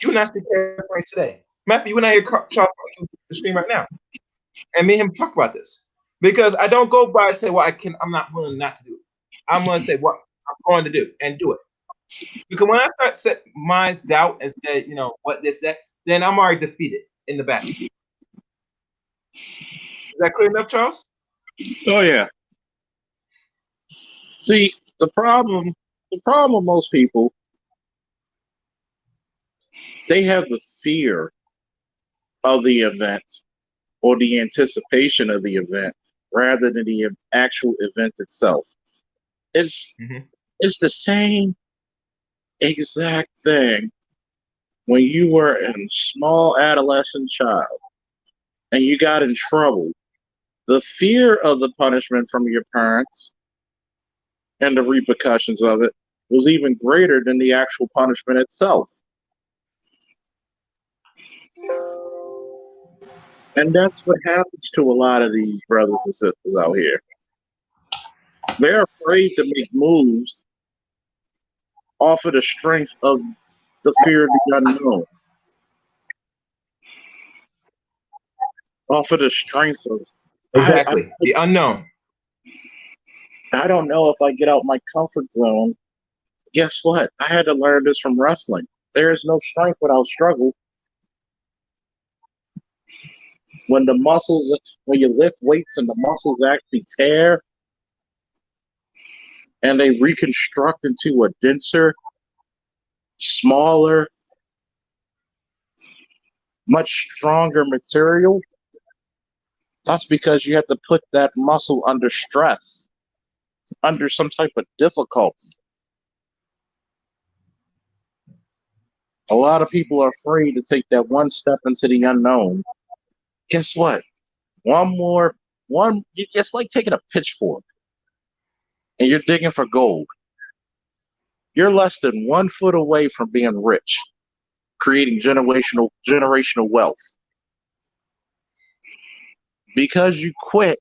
You and I speak right today. Matthew, you and I hear Charles on the stream right now, and me and him talk about this because I don't go by and say, "Well, I'm not willing not to do it." I'm going to say what I'm going to do and do it. Because when I start set minds doubt and say, what this that, then I'm already defeated in the battle. Is that clear enough, Charles?
Oh yeah. See, the problem with most people, they have the fear of the event or the anticipation of the event rather than the actual event itself. It's it's the same exact thing when you were a small adolescent child and you got in trouble. The fear of the punishment from your parents and the repercussions of it was even greater than the actual punishment itself. And that's what happens to a lot of these brothers and sisters out here. They're afraid to make moves off of the strength of the fear of the unknown, off of the strength of
Exactly. The unknown.
I don't know if I get out my comfort zone. Guess what? I had to learn this from wrestling. There is no strength without struggle. When you lift weights and the muscles actually tear and they reconstruct into a denser, smaller, much stronger material, that's because you have to put that muscle under stress, under some type of difficulty. A lot of people are afraid to take that one step into the unknown. Guess what? It's like taking a pitchfork and you're digging for gold. You're less than 1 foot away from being rich, creating generational wealth. Because you quit,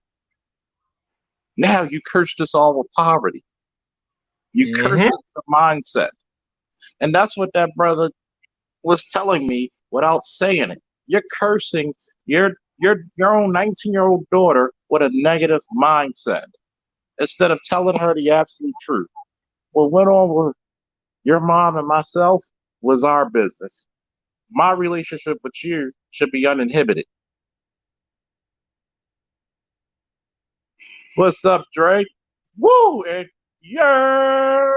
now you cursed us all with poverty. You cursed the mindset. And that's what that brother was telling me without saying it. You're cursing your own 19-year-old daughter with a negative mindset instead of telling her the absolute truth. What went on with your mom and myself was our business. My relationship with you should be uninhibited. What's up, Dre? Woo! And yeah!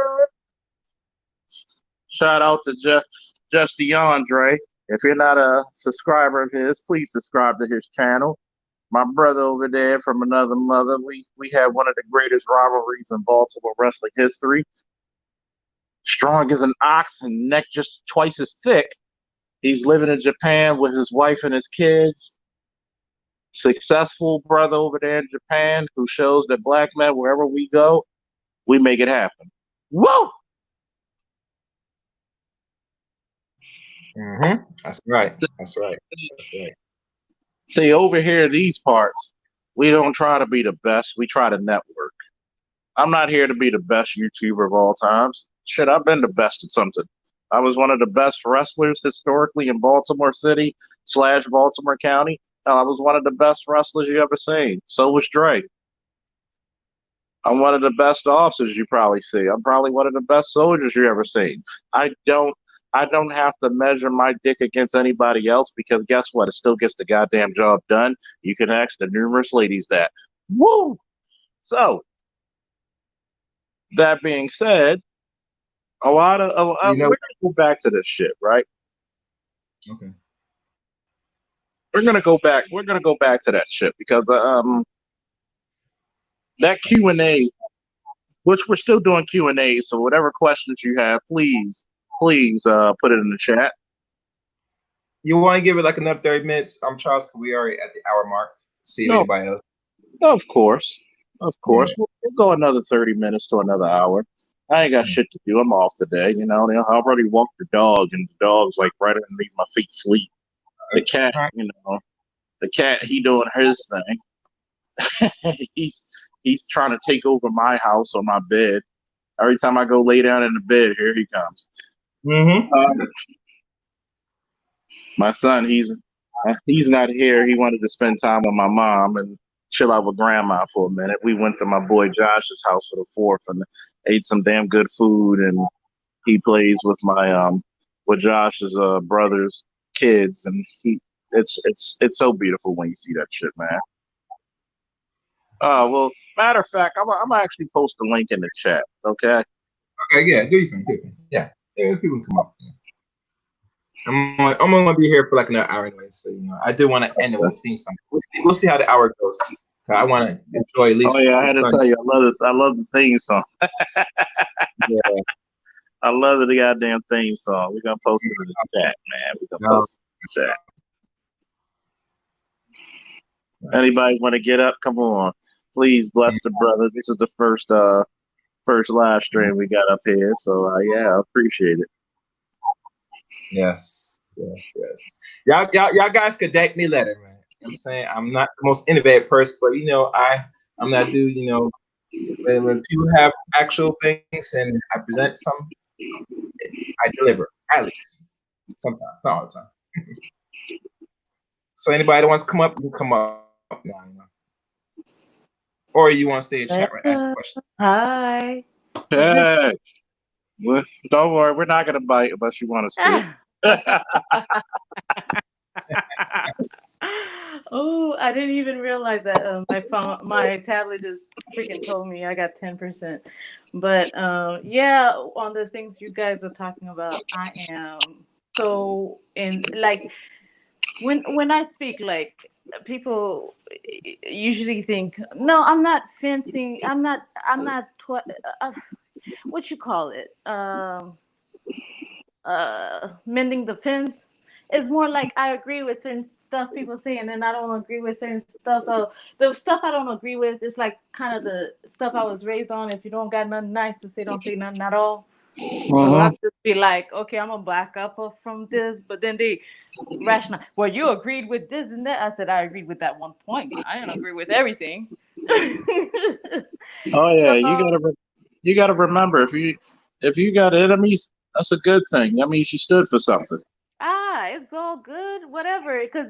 Shout out to Just DeAndre. If you're not a subscriber of his, please subscribe to his channel. My brother over there from another mother, we had one of the greatest rivalries in Baltimore wrestling history. Strong as an ox and neck just twice as thick. He's living in Japan with his wife and his kids. Successful brother over there in Japan who shows that black men, wherever we go, we make it happen. Woo!
That's right. That's right. That's right.
See, over here, these parts, we don't try to be the best. We try to network. I'm not here to be the best YouTuber of all times. Shit, I've been the best at something. I was one of the best wrestlers historically in Baltimore City / Baltimore County. I was one of the best wrestlers you ever seen. So was Dre. I'm one of the best officers you probably see. I'm probably one of the best soldiers you ever seen. I don't have to measure my dick against anybody else because guess what? It still gets the goddamn job done. You can ask the numerous ladies that. Woo! So, that being said, we're gonna go back to this shit, right?
Okay.
We're gonna go back to that shit because that Q&A, which we're still doing Q&A, so whatever questions you have, please put it in the chat.
You want to give it like another 30 minutes? I'm Charles, because we already at the hour mark. See if anybody else.
Of course. Yeah. We'll go another 30 minutes to another hour. I ain't got shit to do. I'm off today. I already walked the dog, and the dog's like right underneath my feet sleep. The cat, he doing his thing. He's trying to take over my house or my bed. Every time I go lay down in the bed, here he comes. My son, he's not here. He wanted to spend time with my mom and chill out with grandma for a minute. We went to my boy Josh's house for the 4th and ate some damn good food. And he plays with Josh's brother's kids, and it's so beautiful when you see that shit, man. Well, matter of fact, I'm actually post the link in the chat. Okay.
Okay, yeah, do your thing, do your thing. Yeah, people can come up. I'm only gonna be here for like another hour anyway, so I do want to end it with a theme song. We'll see how the hour goes. I want to enjoy at least.
Oh yeah, I had to tell you, I love the theme song.
Yeah.
I love the goddamn theme song. We're gonna post it in the chat, man. We're gonna post it in the chat. Anybody want to get up? Come on, please bless the brother. This is the first live stream we got up here, so yeah, I appreciate it.
Yes. Y'all guys could date me later, man. I'm saying I'm not the most innovative person, but I'm that dude. When people have actual things and I present some, I deliver at least sometimes, not all the time. So anybody that wants to come up, you can come up now. Or you want to stay in chat and ask a question.
Hi.
Hey. Well, don't worry, we're not gonna bite unless you want us to.
Oh, I didn't even realize that my tablet just freaking told me I got 10%. But yeah, on the things you guys are talking about, I am so in like when I speak, like people usually think, no, I'm not fencing. What you call it? Mending the fence. It's more like I agree with certain stuff people say, and then I don't agree with certain stuff. So the stuff I don't agree with is like kind of the stuff I was raised on. If you don't got nothing nice to say, don't say nothing at all. So I just be like, okay, I'm gonna back up from this, but then they rational. Well, you agreed with this and that. I said I agreed with that one point. I didn't agree with everything.
Oh yeah,
So,
you gotta remember if you got enemies, that's a good thing. That means you stood for something.
it's all good, whatever. Because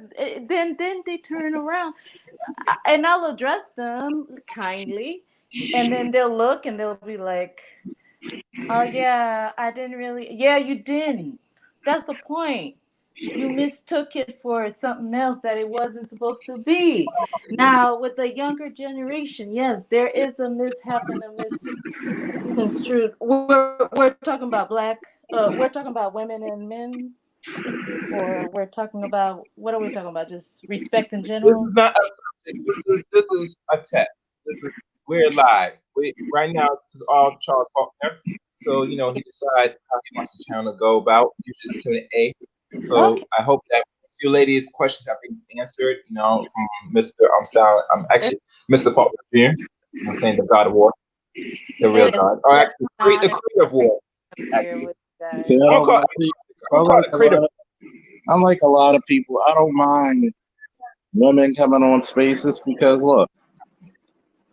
then they turn around, and I'll address them kindly, and then they'll look and they'll be like, "Oh yeah, I didn't really. Yeah, you didn't. That's the point. You mistook it for something else that it wasn't supposed to be." Now, with the younger generation, yes, there is a mishap and a misconstrued. We're talking about we're talking about women and men, or we're talking about, what are we talking about? Just respect in
This
general?
is not a subject. This is a test. We're live. Right now, this is all Charles Faulkner. So he decides how he wants the channel to go about. Usually it's Q&A. So
Okay.
I hope that a few ladies' questions have been answered. From Mr. Style. I'm actually Mr. Faulkner Jr. I'm saying the God of War, the real
It is
God, or actually
not
the creator of war.
here with
See,
guys.
I'm gonna call it the creator.
I'm like a lot of people. I don't mind women coming on spaces because look,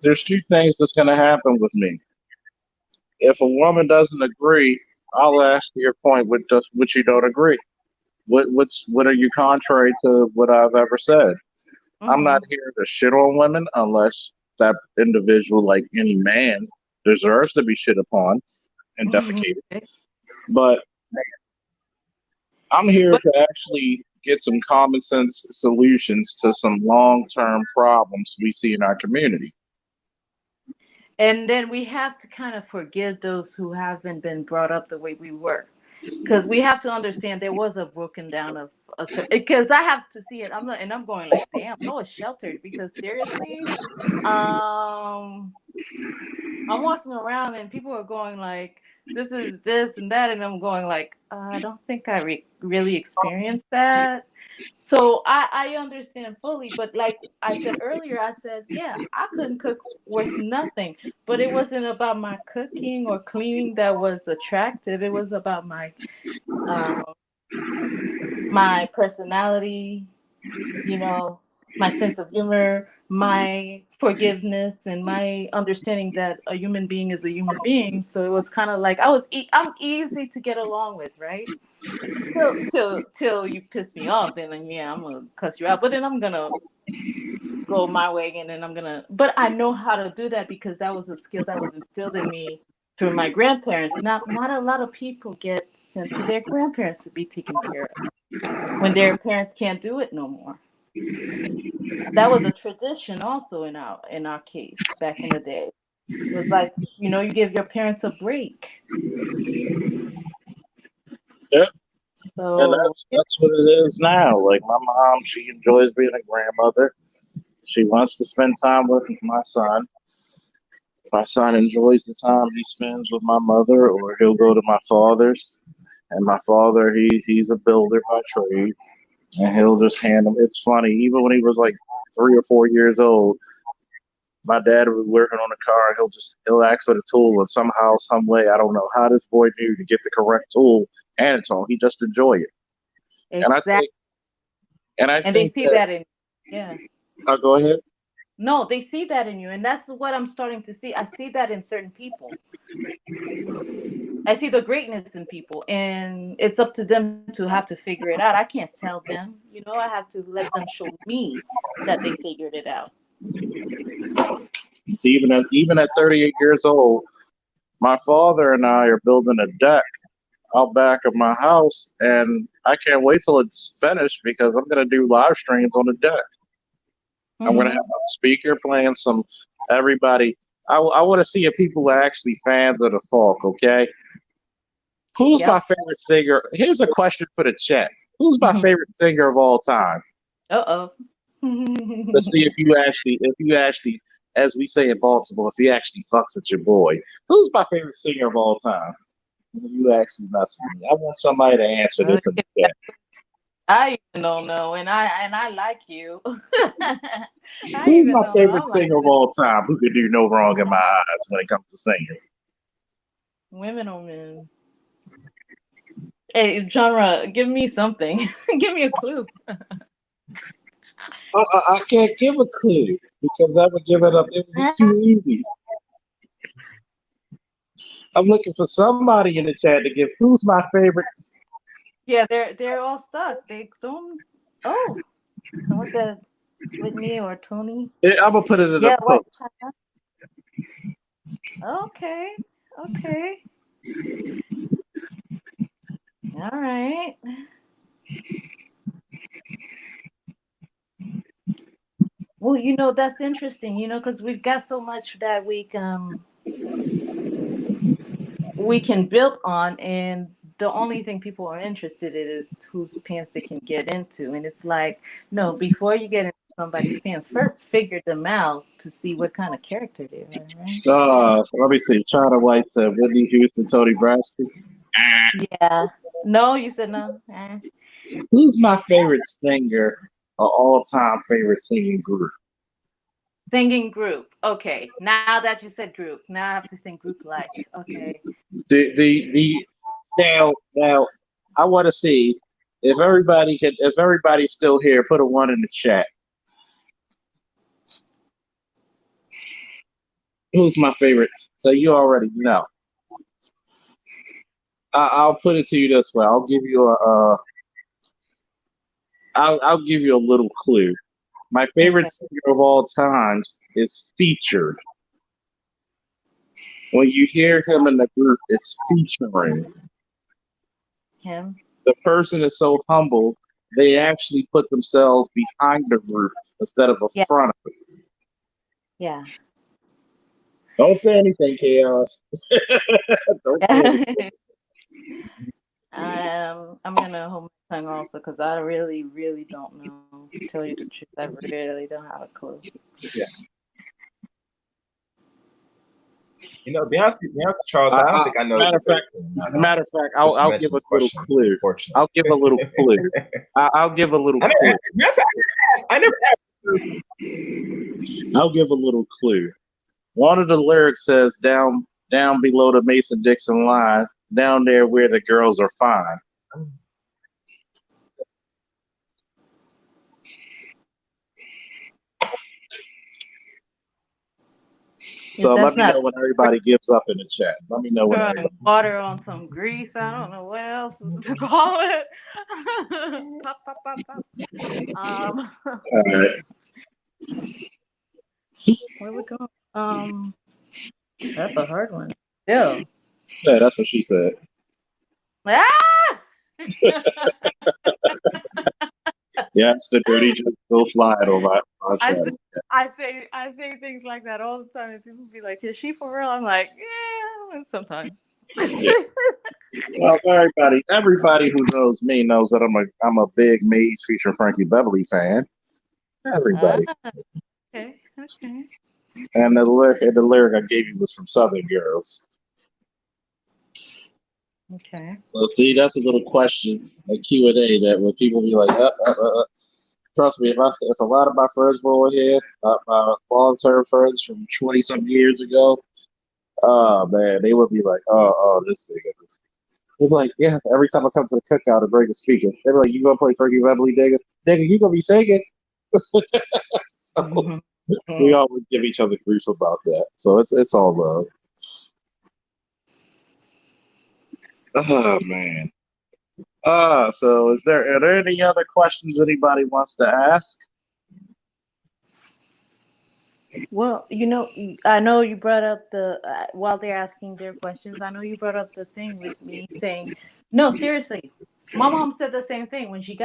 there's two things that's gonna happen with me. If a woman doesn't agree, I'll ask your point with just what you don't agree. What are you contrary to what I've ever said? I'm not
Mm-hmm.
here to shit on women unless that individual, like any man, deserves to be shit upon and defecated.
Okay.
But I'm here
But
to actually get some common sense solutions to some long term problems we see in our community.
and then we have to kind of forgive those who haven't been brought up the way we were, because we have to understand there was a broken down of because I have to see it. I'm not, and I'm going like, damn, I was sheltered because seriously, um, I'm walking around and people are going like, this is this and that, and I'm going like, I don't think I really experienced that. So I understand fully, but like I said earlier, I said, yeah, I couldn't cook worth nothing, but it wasn't about my cooking or cleaning that was attractive. It was about um, my personality, you know, my sense of humor, my forgiveness and my understanding that a human being is a human being. So it was kind of like I'm easy to get along with, right? Till you piss me off, then yeah, I'm gonna cuss you out. But then I'm gonna go my way, and then I'm gonna. But I know how to do that because that was a skill that was instilled in me through my grandparents. Not a lot of people get sent to their grandparents to be taken care of when their parents can't do it no more. That was a tradition also in our case back in the day. It was like, you give your parents a break.
Yep. And
So
that's what it is now. Like my mom, she enjoys being a grandmother. She wants to spend time with my son. My son enjoys the time he spends with my mother, or he'll go to my father's. And my father, he's a builder by trade, and he'll just hand him. It's funny, even when he was like 3 or 4 years old, my dad was working on a car. He'll ask for the tool, and somehow, some way, I don't know how this boy knew to get the correct tool and it's all. He just enjoy it, and I
exactly,
think, and I
and they
think
see
that.
that in yeah.
I'll go ahead.
No, they see that in you, and that's what I'm starting to see. I see that in certain people. I see the greatness in people, and it's up to them to have to figure it out. I can't tell them, I have to let them show me that they figured it out.
See, even at 38 years old, my father and I are building a deck out back of my house, and I can't wait till it's finished because I'm gonna do live streams on the deck. I'm gonna have
Hmm.
a speaker playing some everybody. I want to see if people are actually fans of the folk. Okay, who's my
Yep.
favorite singer? Here's a question for the chat. Who's my favorite singer of all time?
Uh-oh.
Let's see if you actually, as we say in Baltimore, if you actually fucks with your boy. Who's my favorite singer of all time? You actually mess with me. I want somebody to answer this in the chat.
I even don't know, and I like you. I
Who's
even
my
don't know.
favorite
I'm like,
singer of all time who could do no wrong in my eyes when it comes to singing?
women or men? Hey, genre, give me something. Give me a clue.
I can't give a clue because that would give it up. It would be too easy. I'm looking for somebody in the chat to give who's my favorite.
Yeah, they're all stuck. They don't. Oh, someone said Whitney or Tony.
I'm gonna put it in a
Yeah, what?
post.
Okay, okay, all right. Well, that's interesting. Because we've got so much that we can build on, and the only thing people are interested in is whose pants they can get into, and it's like, no, before you get into somebody's pants, first figure them out to see what kind of character they are, right?
Let me see. China White said Whitney Houston, Tony Braxton.
Yeah. No, you said no.
Who's my favorite singer? All time favorite singing group.
Singing group. Okay. Now that you said group, now I have to think group like. Okay.
The now I want to see if everybody's still here. Put a one in the chat. Who's my favorite? So you already know. I'll put it to you this way. I'll give you a little clue. My
Okay.
favorite singer of all times is featured. When you hear him in the group, it's featuring.
Him.
The person is so humble, they actually put themselves behind the group instead of in
Yeah.
front of it.
Yeah.
Don't say anything, Chaos. Don't say anything.
I'm gonna hold my tongue also because I really, really don't know. To tell you the truth, I really don't have a clue.
Yeah. Be honest, Charles, I don't think I know
Matter
your
of fact,
favorite thing.
matter of fact,
Since you
I'll give
mentioned
a
this
little
question,
clue.
unfortunately.
I'll give a little clue. I'll give a little
I never,
clue.
matter of fact, I never asked.
I'll give a little clue. One of the lyrics says, "Down below the Mason Dixon line, down there where the girls are fine."
If
So let
that's
me know
not
when everybody gives up in the chat. Let me know when
throwing
everybody.
water on some grease, I don't know what else to call it. Pop, pop, pop, pop.
All right.
Where we going? That's a hard one. Still.
Yeah, that's what she said.
Ah!
Yes, the dirty jokes go flying on my
I
channel.
say, I say things like that all the time, and people be like, "Is she for real?" I'm like, "Yeah, sometimes."
Yeah. Well, everybody who knows me knows that I'm a big Maze feature Frankie Beverly fan.
Ah,
Everybody.
okay, okay,
And the lyric I gave you was from Southern Girls.
okay.
So see, that's a little question, a Q&A that when people be like, trust me, if a lot of my friends were on here, my long-term friends from 20 some years ago, oh man, they would be like, this nigga. They'd be like, yeah, every time I come to the cookout and bring a speaker, they'd be like, you gonna play Frankie Beverly, nigga? Nigga, you gonna be singing. So we always give each other grief about that. So it's all love. Oh man. So are there any other questions anybody wants to ask?
Well, I know you brought up the while they're asking their questions. I know you brought up the thing with me saying, no, seriously. My mom said the same thing when she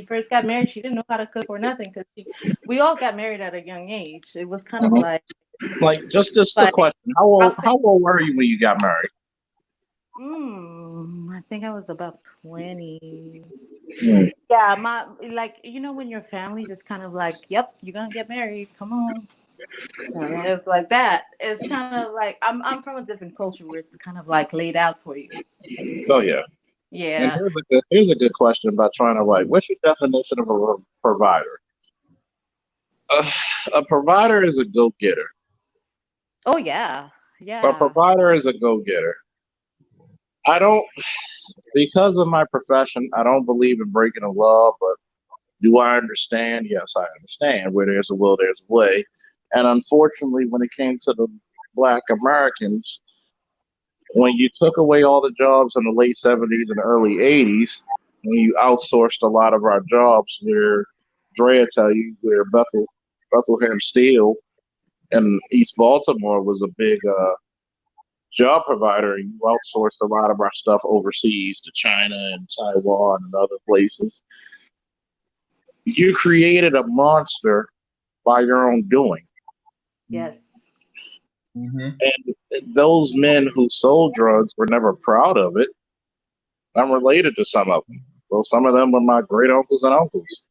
first got married. She didn't know how to cook or nothing because we all got married at a young age. It was kind of
Like just a
like
question.
rough thing.
How old were you when you got married?
I think I was about 20.
Hmm.
Yeah, my like when your family just kind of like, yep, you're gonna get married. Come on. And it's like that. It's kind of like I'm from a different culture where it's kind of like laid out for you.
Oh yeah. And
Yeah.
here's a good question about trying to like, what's your definition of a provider? A provider is a go-getter.
Oh yeah.
A
Yeah.
provider is a go-getter. I don't, because of my profession, I don't believe in breaking a law, but do I understand? Yes, I understand. Where there's a will, there's a way. And unfortunately, when it came to the Black Americans, when you took away all the jobs in the late 70s and early 80s, when you outsourced a lot of our jobs, where Drea tell you where Bethlehem Steel in East Baltimore was a big job provider, and you outsourced a lot of our stuff overseas to China and Taiwan and other places. You created a monster by your own doing.
Yes.
Mm-hmm.
And those men who sold drugs were never proud of it. I'm related to some of them. Well, some of them were my great uncles and uncles.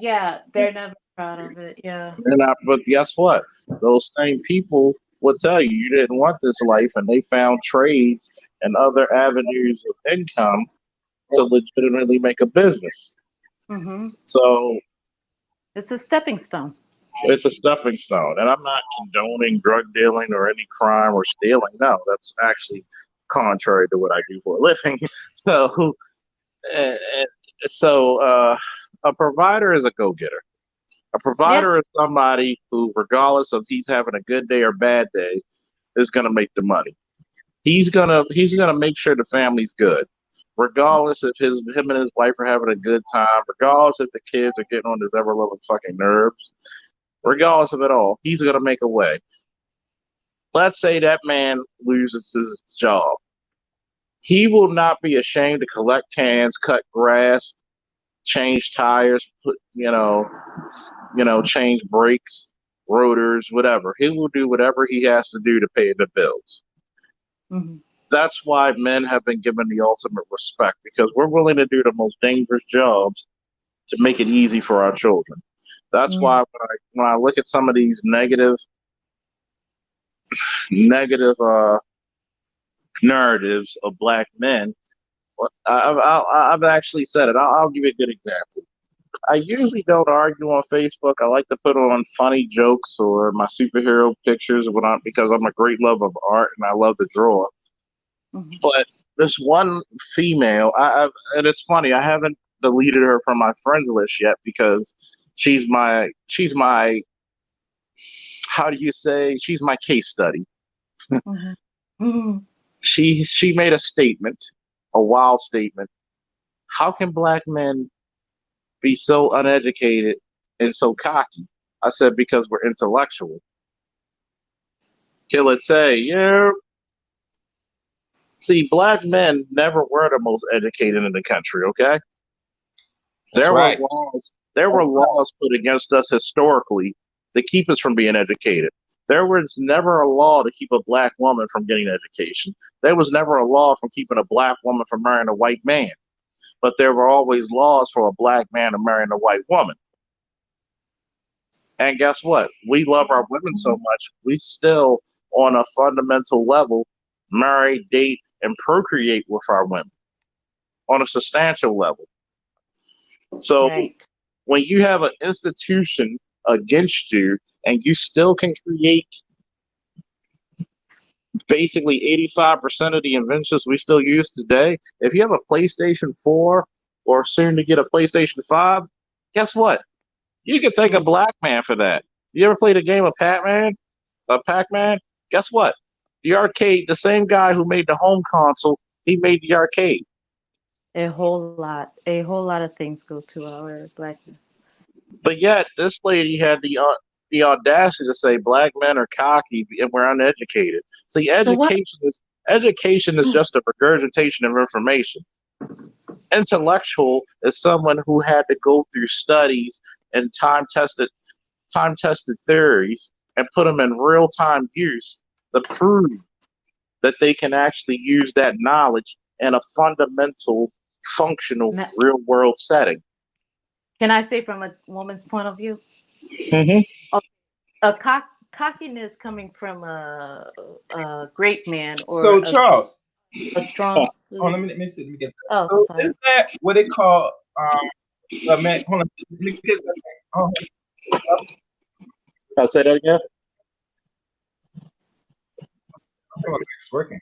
Yeah, they're never proud of it. Yeah.
They're not, but guess what? Those same people would tell you you didn't want this life, and they found trades and other avenues of income to legitimately make a business.
Mhm.
So
It's a stepping stone.
it's a stepping stone. And I'm not condoning drug dealing or any crime or stealing. No, that's actually contrary to what I do for a living. So, uh, a provider is a go getter. A
Yeah.
provider is somebody who, regardless of he's having a good day or bad day, is going to make the money. He's gonna make sure the family's good, regardless if him and his wife are having a good time, regardless if the kids are getting on his ever loving fucking nerves, regardless of it all, he's gonna make a way. Let's say that man loses his job. He will not be ashamed to collect cans, cut grass, change tires, change brakes, rotors, whatever. He will do whatever he has to do to pay the bills.
Mhm.
That's why men have been given the ultimate respect, because we're willing to do the most dangerous jobs to make it easy for our children. That's
Yeah.
why when I look at some of these negative narratives of black men, I've actually said it. I'll give you a good example. I usually don't argue on Facebook. I like to put on funny jokes or my superhero pictures because I'm a great lover of art and I love to draw.
Mhm.
But this one female, and it's funny. I haven't deleted her from my friends list yet because she's my how do you say, she's my case study.
Mhm. Mhm.
She made a statement, a wild statement. How can black men be so uneducated and so cocky? I said, because we're intellectual. Killer Tay, yeah. See, black men never were the most educated in the country, okay?
That's right.
There were laws put against us historically to keep us from being educated. There was never a law to keep a black woman from getting education. There was never a law from keeping a black woman from marrying a white man. But there were always laws for a black man to marry a white woman. And guess what? We love our women so much, we still, on a fundamental level, marry, date, and procreate with our women on a substantial level. So
Right.
when you have an institution against you and you still can create basically 85% of the inventions we still use today, if you have a PlayStation 4 or soon to get a PlayStation 5, guess what? You can thank a black man for that. You ever played a game of Pac-Man? Guess what? The arcade, the same guy who made the home console, he made the arcade.
A whole lot of things go to our blackness.
But yet, this lady had the audacity to say black men are cocky and we're uneducated. See,
So what?
education is just a regurgitation of information. Intellectual is someone who had to go through studies and time tested theories and put them in real time use to prove that they can actually use that knowledge in a fundamental, functional,
Ma-
real world setting.
Can I say from a woman's point of view?
Mm-hmm.
A cockiness coming from a great man or
So Charles,
a strong.
oh, let me see, let me get that.
Oh,
So
sorry.
is that what they call man? Hold on, let me get that. Oh,
I'll say that again.
it's working.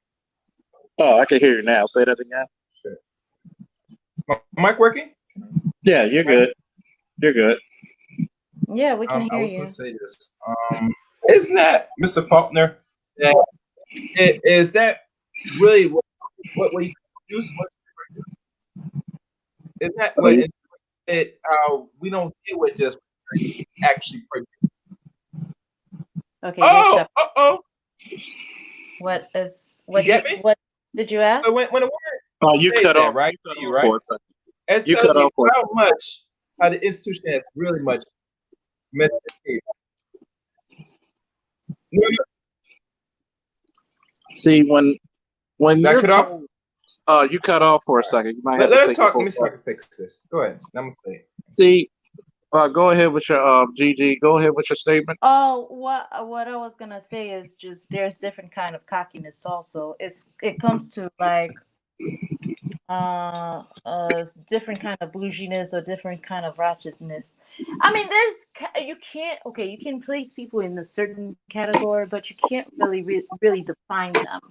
Oh, I can hear you now. Say that again.
Shit. My mic working?
Yeah, you're good. You're good.
Yeah, we can
I
hear
was going to
you.
say this. Isn't that Mr. Faulkner? That is that really what we produce? Is that what we don't deal with just actually produce?
Okay, you're
Oh,
tough.
oh,
What is
you get me?
what did you ask?
So when a woman
Oh, you
says
cut
that,
off.
right,
You cut
to you,
off
right,
for a second.
it
You
tells
cut
you
off for a second.
how the institution has really much misbehaved. No,
See, when
did I
you're
cut off?
told, you cut off for a second. You might have to
Let her
say your
talk. Let
whole
me see if I
thought.
can fix this. Go ahead. Namaste.
See, go ahead with your GG. Go ahead with your statement.
Oh, what I was gonna say is just there's different kind of cockiness also. It comes to like different kind of bouginess or different kind of ratchetness. I mean, you can't okay, you can place people in a certain category, but you can't really define them.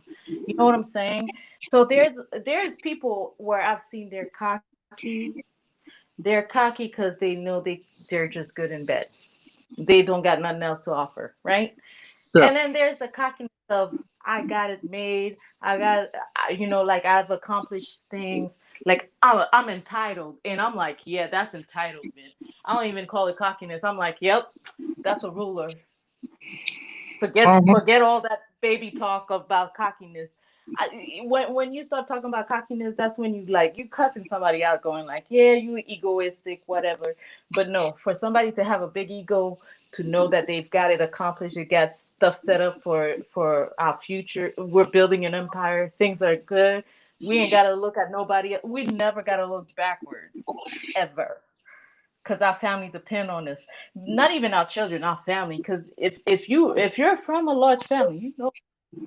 You know what I'm saying? So there's people where I've seen they're cocky because they know they're just good in bed. They don't got nothing else to offer, right?
Yeah.
And then there's the cockiness of I got it made. Like I've accomplished things. Like I'm entitled, and I'm like, yeah, that's entitlement. I don't even call it cockiness. I'm like, yep, that's a ruler.
Mhm.
Forget all that baby talk about cockiness. When you start talking about cockiness, that's when you cussing somebody out, going like, yeah, you egoistic, whatever. But no, for somebody to have a big ego, to know that they've got it accomplished, they got stuff set up for our future. We're building an empire. Things are good. We ain't gotta look at nobody. We never gotta look backwards, ever, because our family depend on us. Not even our children, our family. Because if you're from a large family,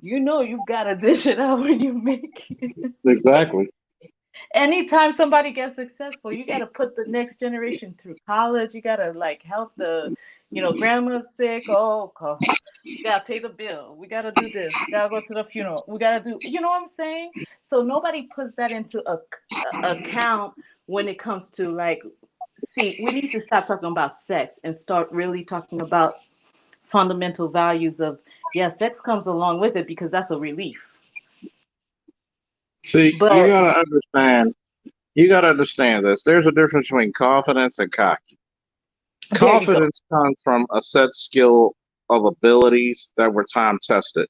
you gotta dish it out when you make it.
Exactly.
Anytime somebody gets successful, you gotta put the next generation through college. You gotta like help grandma's sick. Oh, we gotta pay the bill. We gotta do this. We gotta go to the funeral. We gotta do. You know what I'm saying? So nobody puts that into account when it comes to like. See, we need to stop talking about sex and start really talking about fundamental values of, yeah, sex comes along with it because that's a relief.
See, you
But
gotta understand. You gotta understand this. There's a difference between confidence and cocky.
there you go.
Confidence comes from a set skill of abilities that were time tested.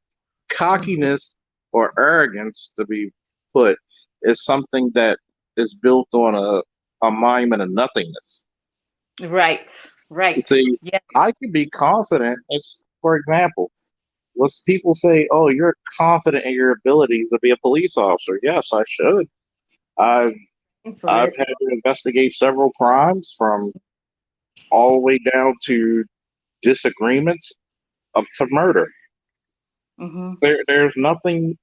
Cockiness or arrogance, to be put, is something that is built on a monument of nothingness.
Right,
You
right.
see,
Yeah.
I can be confident if, for example, when people say, "Oh, you're confident in your abilities to be a police officer," yes, I should. I've
For
I've
it.
had to investigate several crimes from all the way down to disagreements up to murder.
Hmm.
There's nothing,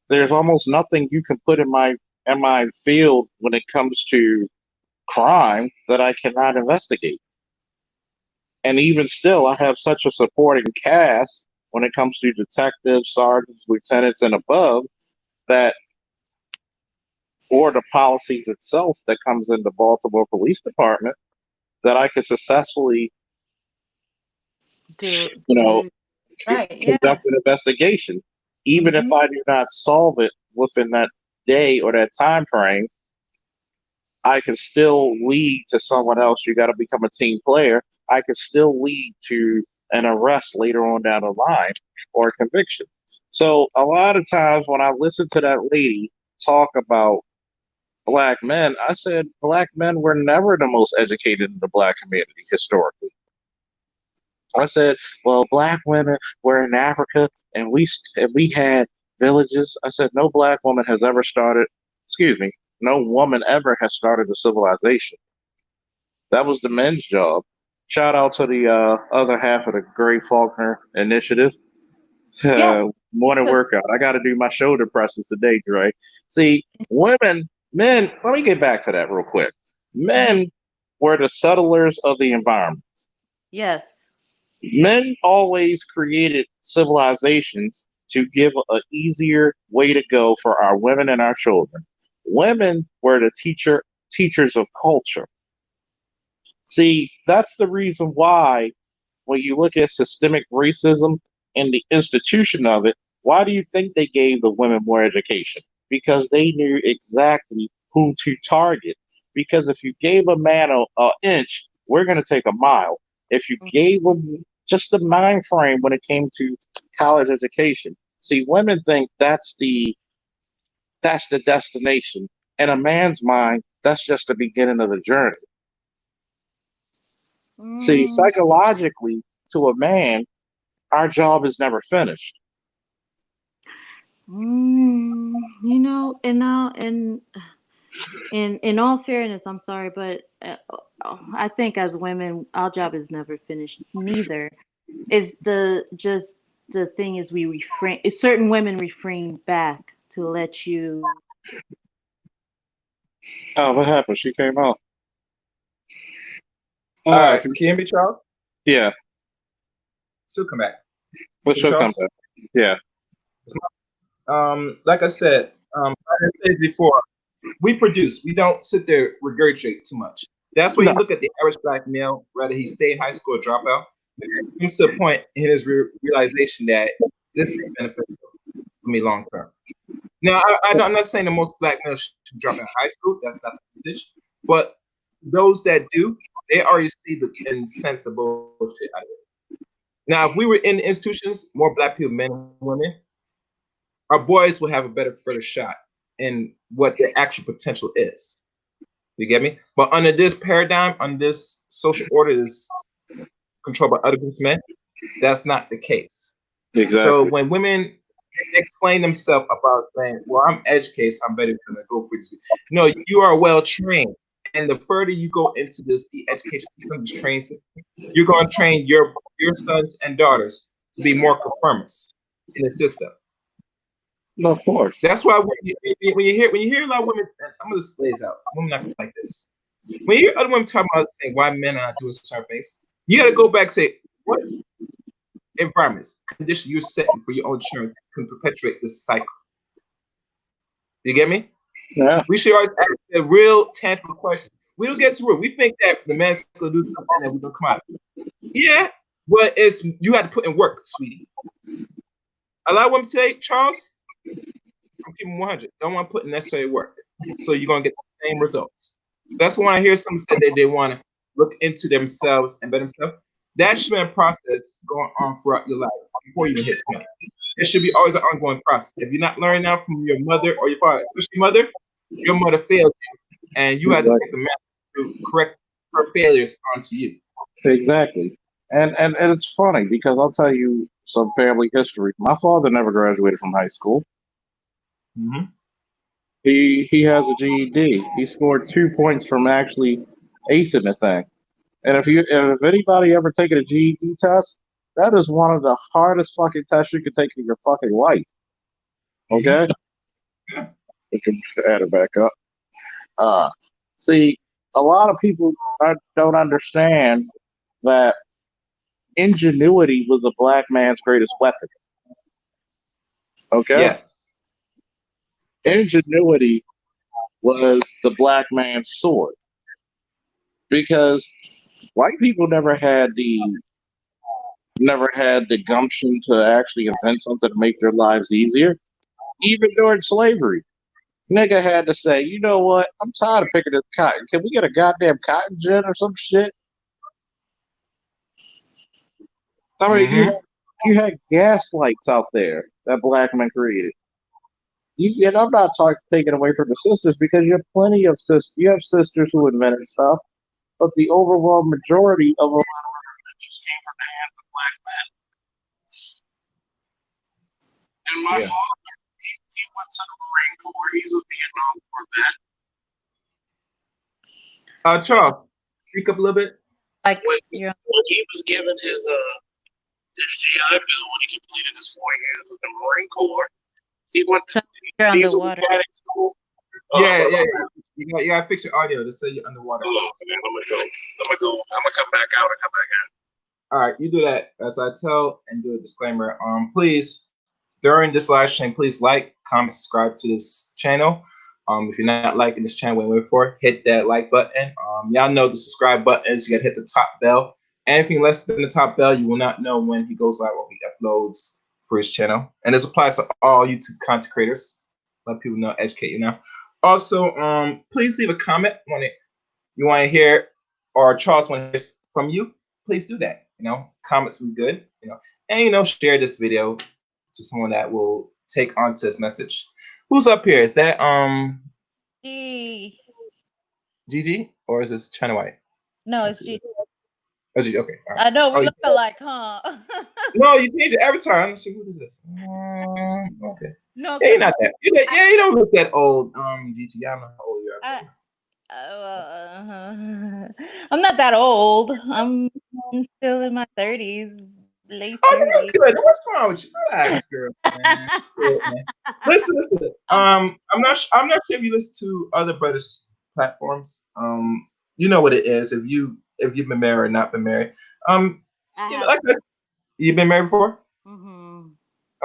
there's almost nothing you can put in my field when it comes to crime that I cannot investigate. And even still, I have such a supporting cast when it comes to detectives, sergeants, lieutenants, and above that, or the policies itself that comes in the Baltimore Police Department, that I could successfully,
Do
you know,
do right. Yeah.
conduct an investigation, even if
Hmm.
I do not solve it within that day or that time frame. I can still lead to someone else. You got to become a team player. I can still lead to an arrest later on down the line or a conviction. So a lot of times when I listen to that lady talk about black men, I said black men were never the most educated in the black community historically. I said, well, black women were in Africa and we had villages. I said, no black woman has ever started, excuse me, no woman ever has started a civilization. That was the men's job. Shout out to the other half of the Gray Faulkner Initiative.
Yes.
Morning
'Cause-
workout. I got to do my shoulder presses today, Dre. See, women, men, let me get back to that real quick.
mhm.
Men were the settlers of the environment.
Yes.
Men always created civilizations to give an easier way to go for our women and our children. Women were the teachers of culture. See, that's the reason why when you look at systemic racism and the institution of it, why do you think they gave the women more education? Because they knew exactly who to target. Because if you gave a man a inch, we're going to take a mile. If you gave them just the mind frame when it came to college education, see, women think that's the destination. In a man's mind, that's just the beginning of the journey. See,
Mm,
psychologically, to a man, our job is never finished.
and now, in all fairness, I'm sorry, but I think as women, our job is never finished. Neither. It's the thing is we refrain. Certain women refrain back to let you.
Oh, what happened? She came out.
All
Oh,
right, can you hear me, Charles?
yeah.
Still come back.
But
Hear me,
she'll come
Charles?
back. Yeah.
Like I said, I said before, we produce. We don't sit there regurgitate too much. That's why
No,
you look at the average black male, whether he stay in high school or drop out, he comes to a point in his realization that this is beneficial for me long term. Now, I'm not saying the most black males should drop out of high school. That's not the position. But those that do, they already see the and sense the bullshit out of it. Now, if we were in institutions, more black people, men and women, our boys will have a better further shot in what their actual potential is. You get me? But under this paradigm, under this social order that's controlled by other groups of men, that's not the case. So
exactly.
when women explain themselves about saying, "Well, I'm educated, so I'm better gonna go for this," no, you are well trained, and the further you go into the education system, this training system, you're going to train your sons and daughters to be more conformists in the system.
No, of course.
That's why when you hear a lot of women, and I'm gonna slays out. Women not like this. When you hear other women talk about saying why men are not doing certain things, you got to go back and say what environments, conditions you're setting for your own children can perpetuate this cycle. You get me?
Yeah.
We should always ask the real tangible questions. We don't get to it. We think that the man's gonna do something and we're gonna come out. Yeah, Well, it's you had to put in work, sweetie. A lot of women today, Charles, I'm keeping 100. Don't want to put in necessary work, so you're gonna get the same results. That's why I hear some say that they want to look into themselves and better themselves. That should be a process going on throughout your life before you even hit 20. It should be always an ongoing process. If you're not learning now from your mother or your father, especially mother, your mother failed you, and you had to take the matter to correct her failures onto you.
Exactly. And it's funny because I'll tell you some family history. My father never graduated from high school.
Mm-hmm.
He has a GED. He scored 2 points from actually acing the thing. And if anybody ever taken a GED test, that is one of the hardest fucking tests you could take in your fucking life. Okay?
Yeah.
We can add it back up. See, a lot of people don't understand that ingenuity was a black man's greatest weapon. Okay?
Yes. Yes.
Ingenuity was the black man's sword because white people never had the gumption to actually invent something to make their lives easier. Even during slavery, nigga had to say, you know what? I'm tired of picking this cotton. Can we get a goddamn cotton gin or some shit? I mean,
Mm-hmm.
you had gas lights out there that black men created. And I'm not taking away from the sisters because you have plenty of sisters. You have sisters who invented stuff, but the overall majority of them just came from the hands of black men. And my
Yeah.
father, he went to the Marine Corps. He's a Vietnam War vet.
Charles, speak up a little bit.
Like
When
you're
he was given his GI Bill when he completed his 4 years with the Marine Corps, he went to diesel
underwater.
mechanic school.
Yeah. You gotta fix your audio to say you're underwater.
Hold on, man. I'm gonna come back out and come back in.
All right, you do that as I tell and do a disclaimer. Please during this live stream, please like, comment, subscribe to this channel. If you're not liking this channel, wait for it, hit that like button. Y'all know the subscribe buttons. You gotta hit the top bell. Anything less than the top bell, you will not know when he goes live or he uploads for his channel. And this applies to all YouTube content creators. Let people know, educate you now. Also, please leave a comment when you want to hear or Charles want to hear from you. Please do that. Comments will be good. And share this video to someone that will take onto this message. Who's up here? Is that
G.
Gigi or is this China White?
No, it's G.
Oh, Gigi. Okay. All right.
I know we look alike, huh?
No, you changed your avatar. I'm not sure who this is. Okay.
No,
yeah, you're not that. You don't look that old. Gigi, I don't know how old you are.
I'm not that old. I'm still in my 30s, late 30s.
That's good. What's wrong with you? Relax, girl. Listen. I'm not sure if you listen to other brothers platforms. You know what it is. If you've been married or not been married. You've been married before.
Mm-hmm.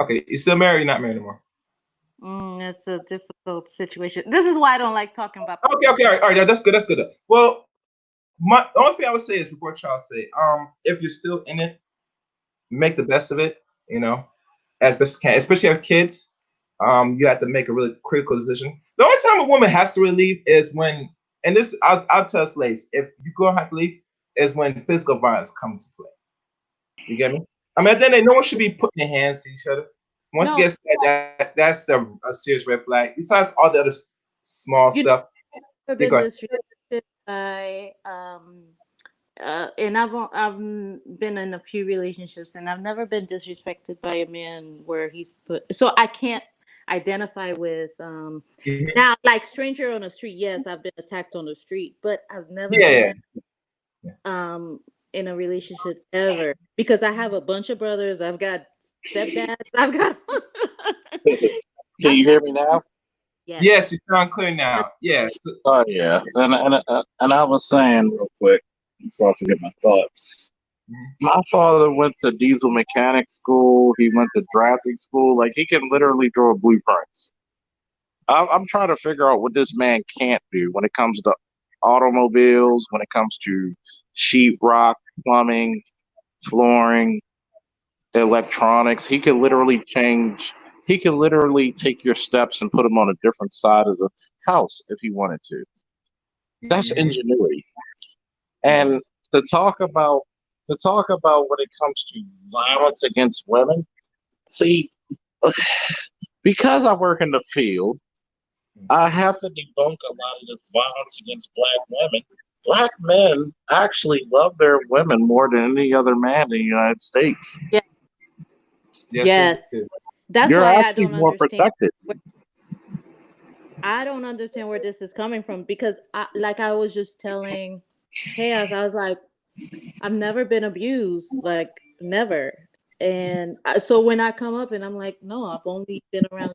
Okay, you still married? Or you're not married anymore.
It's a difficult situation. This is why I don't like talking about.
Okay, all right. That's good. Well, the only thing I would say is before Charles say, if you're still in it, make the best of it. As best you can, especially if you have kids. You have to make a really critical decision. The only time a woman has to really leave is when, and this I'll tell us ladies, if you go have to leave, is when physical violence comes to play. You get me? I mean, at the end of the day, no one should be putting their hands to each other. Once it gets that's a serious red flag. Besides all the other small stuff.
I've been disrespected by and I've been in a few relationships, and I've never been disrespected by a man where he's put. So I can't identify with now like stranger on the street. Yes, I've been attacked on the street, but I've never been in a relationship ever because I have a bunch of brothers. I've got stepdads. I've got.
Can you hear me now?
Yes, you sound clear now. Yeah.
Oh yeah, and I was saying real quick before I forget my thought. My father went to diesel mechanic school. He went to drafting school. Like he can literally draw blueprints. I'm trying to figure out what this man can't do when it comes to automobiles, when it comes to sheetrock, plumbing. flooring, electronics. He could literally change. He could literally take your steps and put them on a different side of the house if he wanted to. That's ingenuity. And
Yes.
to talk about when it comes to violence against women, see, because I work in the field, I have to debunk a lot of this violence against black women. Black men actually love their women more than any other man in the United States.
Yeah.
Yes,
Yes.
they do.
That's
You're
why I
actually
don't
more
understand.
protected.
I don't understand where this is coming from because like I was just telling Chaos, I was like, I've never been abused, like never. And so when I come up and I'm like, no, I've only been around,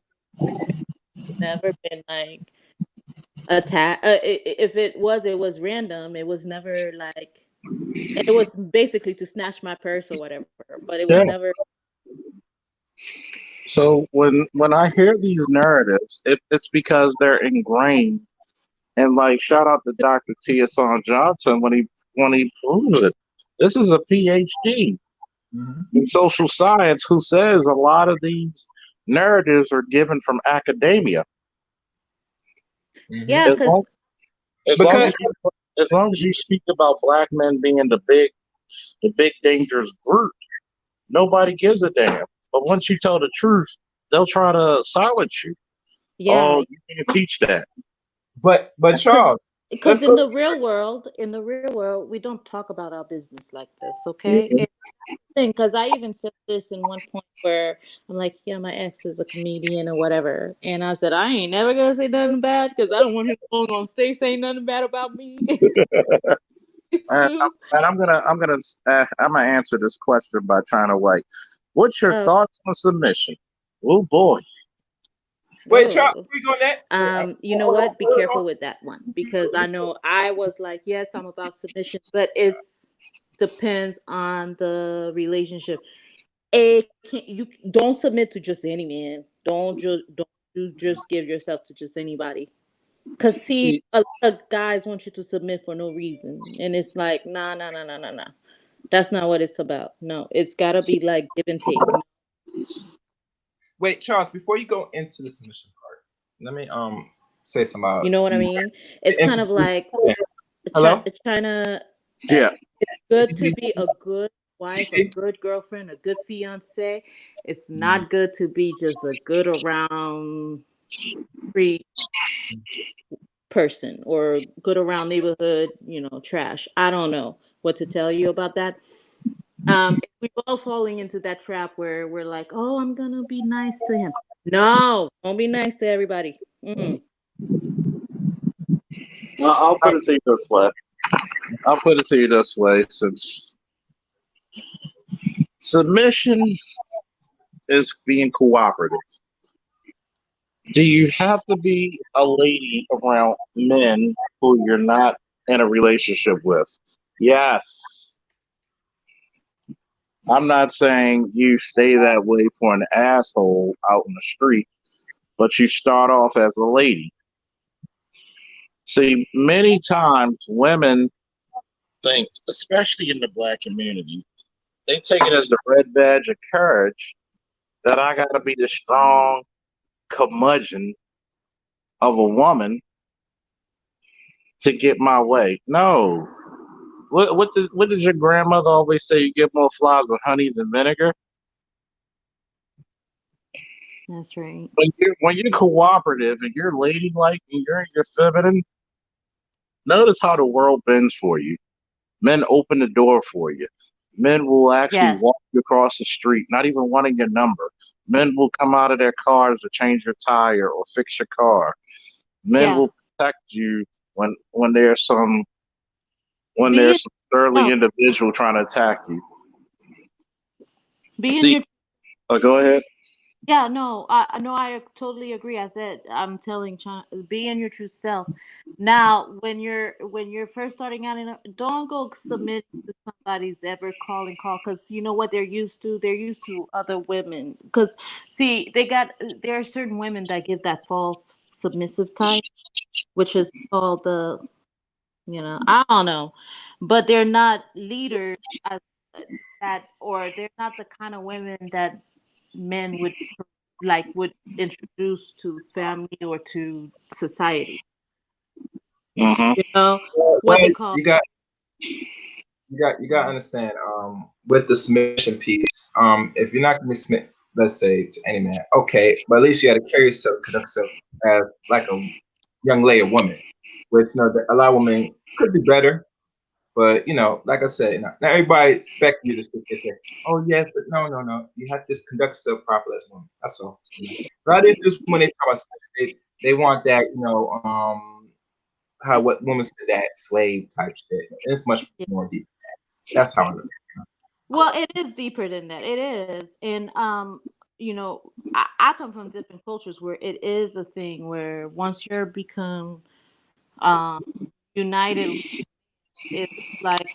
never been like attacked. If it was random. It was never like, it was basically to snatch my purse or whatever, but it was
Yeah.
never.
So when I hear these narratives, it's because they're ingrained. And like shout out to Dr. Tia Son Johnson when he proves it. This is a PhD in social science who says a lot of these narratives are given from academia.
Yeah,
As
because
long as long
Because
as as long as you speak about black men being the big dangerous group, nobody gives a damn. But once you tell the truth, they'll try to silence you.
yeah,
Oh, you can't teach that.
but
because
Charles, let's
in
go.
the real world, we don't talk about our business like this, okay?
Mhm.
Because I even said this in one point where I'm like, yeah, my ex is a comedian or whatever, and I said I ain't never gonna say nothing bad because I don't want him going on stage saying nothing bad about me
And,
too.
I'm gonna answer this question by trying to like, what's your
Uh,
thoughts on submission? Oh boy.
Wait, Charles,
oh,
we go next. Wait,
you know what? Be careful with that one because I know I was like, yes, I'm about submission, but it's depends on the relationship. You don't submit to just any man. Don't you just give yourself to just anybody. Cause see,
See,
a lot of guys want you to submit for no reason, and it's like, nah, nah, nah, nah, nah, nah. That's not what it's about. No, it's gotta be like give and take.
wait, Charles, before you go into the submission part, let me say some
You know what I
the
mean? It's kind of
institution.
like
Hello?
China.
yeah,
Good to be a good wife, a good girlfriend, a good fiance. It's not good to be just a good around free person or good around neighborhood, trash. I don't know what to tell you about that. We're all falling into that trap where we're like, oh, I'm gonna be nice to him. No, don't be nice to everybody.
well, I'll put it to you this way. I'll put it to you this way, since submission is being cooperative. Do you have to be a lady around men who you're not in a relationship with? Yes. I'm not saying you stay that way for an asshole out in the street, but you start off as a lady. See, many times women think, especially in the black community, they take it as the red badge of courage that I got to be the strong curmudgeon of a woman to get my way. No. What did your grandmother always say? You get more flies with honey than vinegar.
That's right.
When you're cooperative and you're ladylike and you're feminine, notice how the world bends for you. Men open the door for you. Men will actually
Yes.
walk you across the street, not even wanting your number. Men will come out of their cars to change your tire or fix your car. Men
Yeah.
will protect you when there's
Be
some surly
yourself.
individual trying to attack you.
Be in
See,
your
go ahead.
Yeah, no, I know I totally agree. I said I'm telling China, be in your true self. Now, when you're first starting out, don't go submit to somebody's ever call because you know what they're used to. They're used to other women. Because see, there are certain women that give that false submissive type, which is called I don't know, but they're not leaders that, or they're not the kind of women that men would introduce to family or to society.
Mm-hmm.
You know what
Well,
they call.
you got to understand. With the submission piece, if you're not going to submit, let's say to any man, okay, but at least you got to carry yourself, conduct yourself as like a young lady, a woman. Which a lot of women could be better, but like I said, not everybody expect you to sit there and say, "Oh yes," but no. You have to conduct yourself properly as a woman. That's all. A lot of this when they talk about sex, they want that, how what women say, that slave type shit. And it's much more deep. That's how I look.
Well, it is deeper than that. It is, and I come from different cultures where it is a thing where once you're become um, united, it's like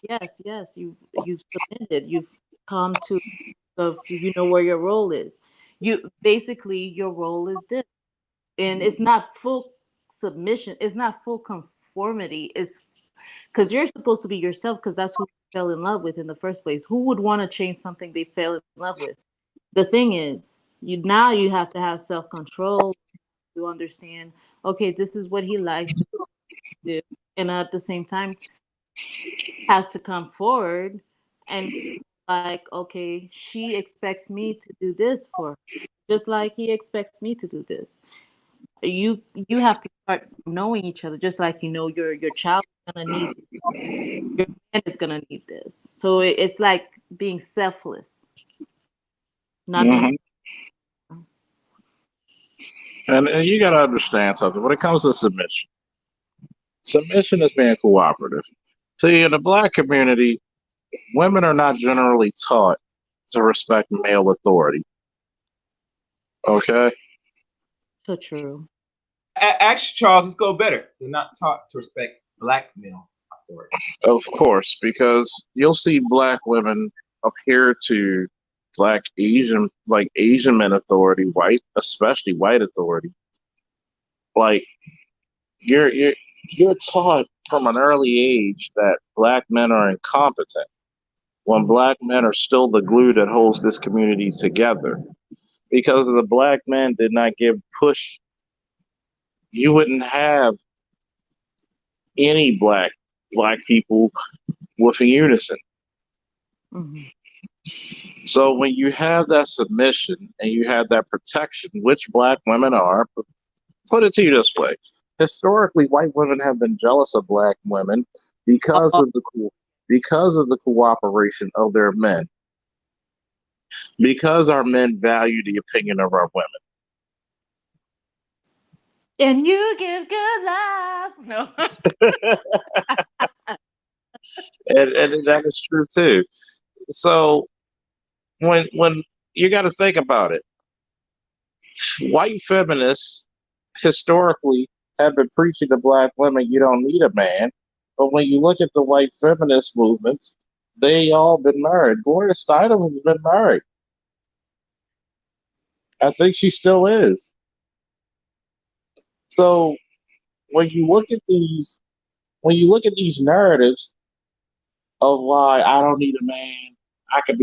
yes, you've submitted, you've come to of you know where your role is. You basically your role is this, and it's not full submission. It's not full conformity. It's because you're supposed to be yourself because that's who you fell in love with in the first place. Who would want to change something they fell in love with? The thing is, you have to have self control to understand. Okay, this is what he likes to do, and at the same time, has to come forward and like, okay, she expects me to do this for her, just like he expects me to do this. You have to start knowing each other, just like your child is gonna need your man is gonna need this. So it's like being selfless, not being.
Mm-hmm. And you got to understand something. When it comes to submission, submission is being cooperative. See, in the black community, women are not generally taught to respect male authority. Okay?
So true.
Actually, Charles, let's go better. They're not taught to respect black male authority.
Of course, because you'll see black women appear to black Asian, like Asian men authority, white, especially white authority. Like you're you're taught from an early age that black men are incompetent when black men are still the glue that holds this community together. Because if the black men did not give push, you wouldn't have any black people with a unison.
Hmm.
So when you have that submission and you have that protection, which black women are, put it to you this way. Historically, white women have been jealous of black women because of the cooperation of their men. Because our men value the opinion of our women.
And you give good love. No.
And that is true too. So when you got to think about it, white feminists historically have been preaching to black women you don't need a man. But when you look at the white feminist movements, they all been married. Gloria Steinem has been married. I think she still is. So when you look at these narratives of why I don't need a man, I could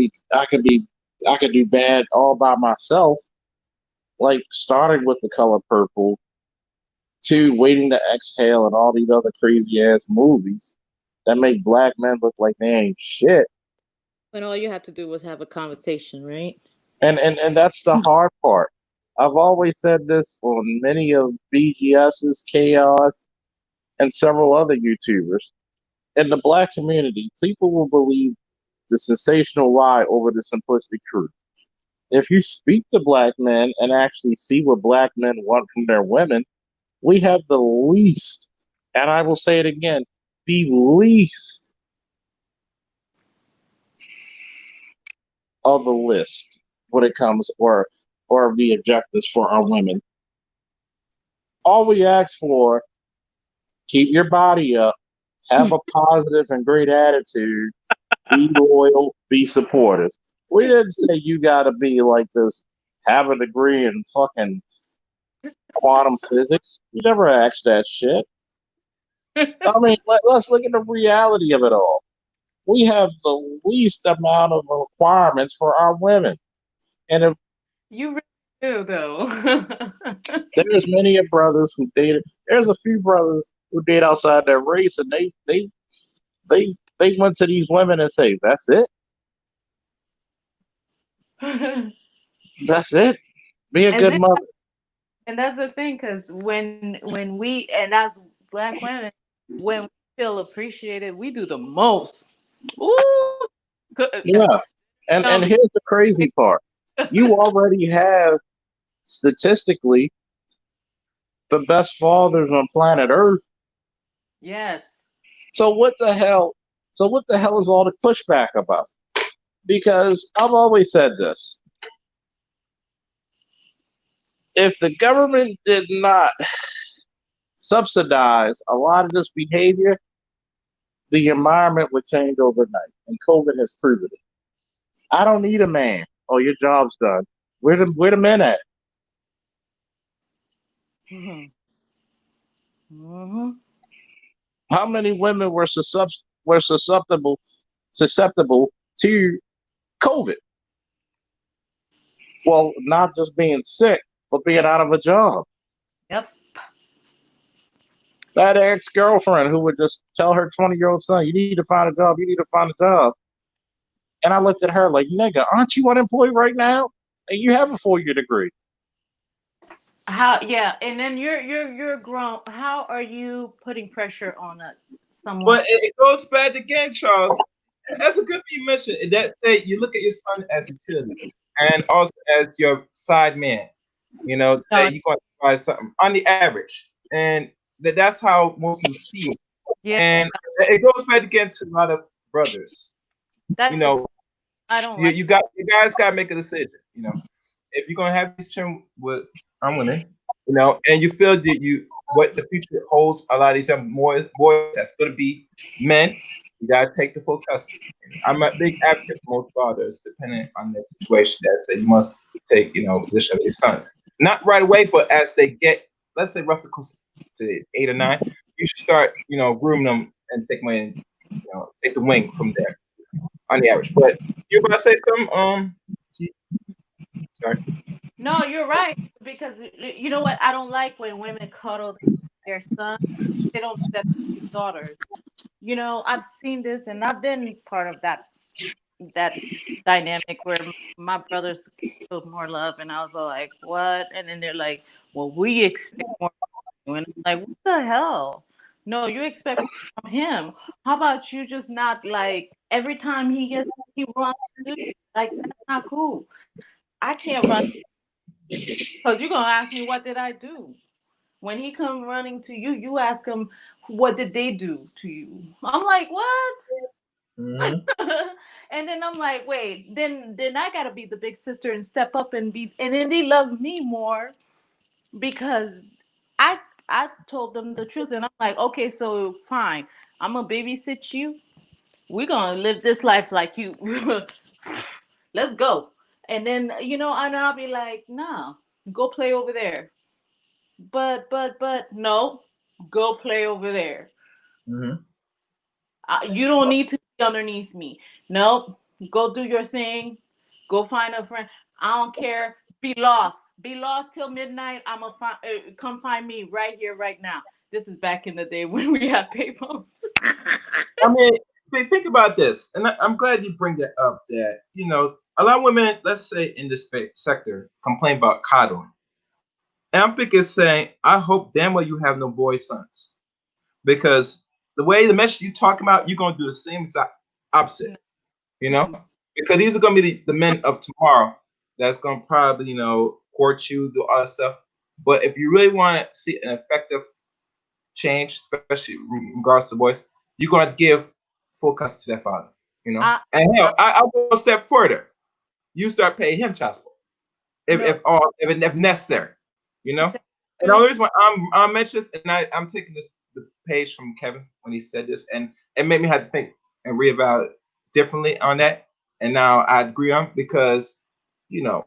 do bad all by myself, like starting with The Color Purple to Waiting to Exhale and all these other crazy ass movies that make black men look like they ain't shit.
When all you have to do was have a conversation, right?
And that's the hard part. I've always said this on many of BGS's Chaos and several other YouTubers. In the black community, people will believe the sensational lie over the simplistic truth. If you speak to black men and actually see what black men want from their women, we have the least, and I will say it again, the least of the list when it comes or the objectives for our women. All we ask for, keep your body up, have a positive and great attitude, be loyal, be supportive. We didn't say you gotta be like this, have a degree in fucking quantum physics. We never asked that shit. I mean, let's look at the reality of it all. we have the least amount of requirements for our women. And if
You really do, though.
there's many of brothers who dated, there's a few brothers who date outside their race, and they went to these women and say, "That's it, that's it. Be a
and
good
then,
mother."
and that's the thing, because when we and as black women, when we feel appreciated, we do the most. Ooh,
Yeah, and
um,
here's the crazy part: you already have statistically the best fathers on planet Earth.
yes.
So what the hell? So what the hell is all the pushback about? Because I've always said this: if the government did not subsidize a lot of this behavior, the environment would change overnight. And COVID has proven it. I don't need a man. Oh, your job's done. Where the men at?
Mhm. Mhm.
How many women were susceptible to COVID? Well, not just being sick, but being out of a job.
Yep.
That ex-girlfriend who would just tell her 20-year-old son, "You need to find a job. You need to find a job." And I looked at her like, "Nigga, aren't you unemployed right now? And you have a 4-year degree."
How? Yeah, and then you're grown. How are you putting pressure on someone?
But it goes back again, Charles. That's a good thing you mentioned. That say you look at your son as utilities and also as your side man. You know, say
No,
you're going to buy something on the average, and that's how most of them see it.
yeah,
And it goes back again to a lot of brothers. You
that's just
know,
I don't like.
you guys got to make a decision. You know, if you're gonna have these children with I'm winning, you know, and you feel that you what the future holds a lot of these young more boys that's gonna be men, you gotta take the full custody. I'm a big advocate for most fathers, depending on their situation, that say you must take, you know, position of your sons. Not right away, but as they get, let's say roughly close to 8 or 9, you should start, you know, groom them and take my, you know, take the wing from there on the average. But you about to say something? Sorry.
No, you're right because you know what? I don't like when women cuddle their son. They don't do that to their daughters. You know, I've seen this and I've been part of that dynamic where my brothers showed more love and I was all like, "What?" And then they're like, "Well, we expect more from you." And I'm like, "What the hell? No, you expect more from him. How about you just not like every time he runs to you? Like that's not cool. I can't run because you're gonna ask me what did I do. When he come running to you, you ask him what did they do to you. I'm like, what?
Mhm.
And then I'm like, wait, then I gotta be the big sister and step up and be, and then they love me more because I I told them the truth, and I'm like, okay, so fine, I'm gonna babysit you. We're gonna live this life like you. Let's go. And then and I'll be like, nah, go play over there. But no, go play over there.
Mhm.
You don't need to be underneath me. Nope. Go do your thing. Go find a friend. I don't care. Be lost. Be lost till midnight. Come find me right here, right now. This is back in the day when we had payphones.
I mean, think about this, and I'm glad you bring that up. That you know, a lot of women, let's say in this sector, complain about coddling, and I'm thinking, saying, I hope damn well you have no boy sons, because the way the message you talking about, you're gonna do the same exact opposite. You know, because these are gonna be the men of tomorrow that's gonna probably court you, do all that stuff. But if you really want to see an effective change, especially in regards to boys, you're going to give full custody to their father. You know,
I,
and
I
hell, I'll go a step further. You start paying him child support
no.
if necessary. You
To
know,
tell
and
you
the
the
only
truth,
reason why I'm mentioning this, and I'm taking this the page from Kevin when he said this, and it made me have to think and reevaluate differently on that. And now I agree on because you know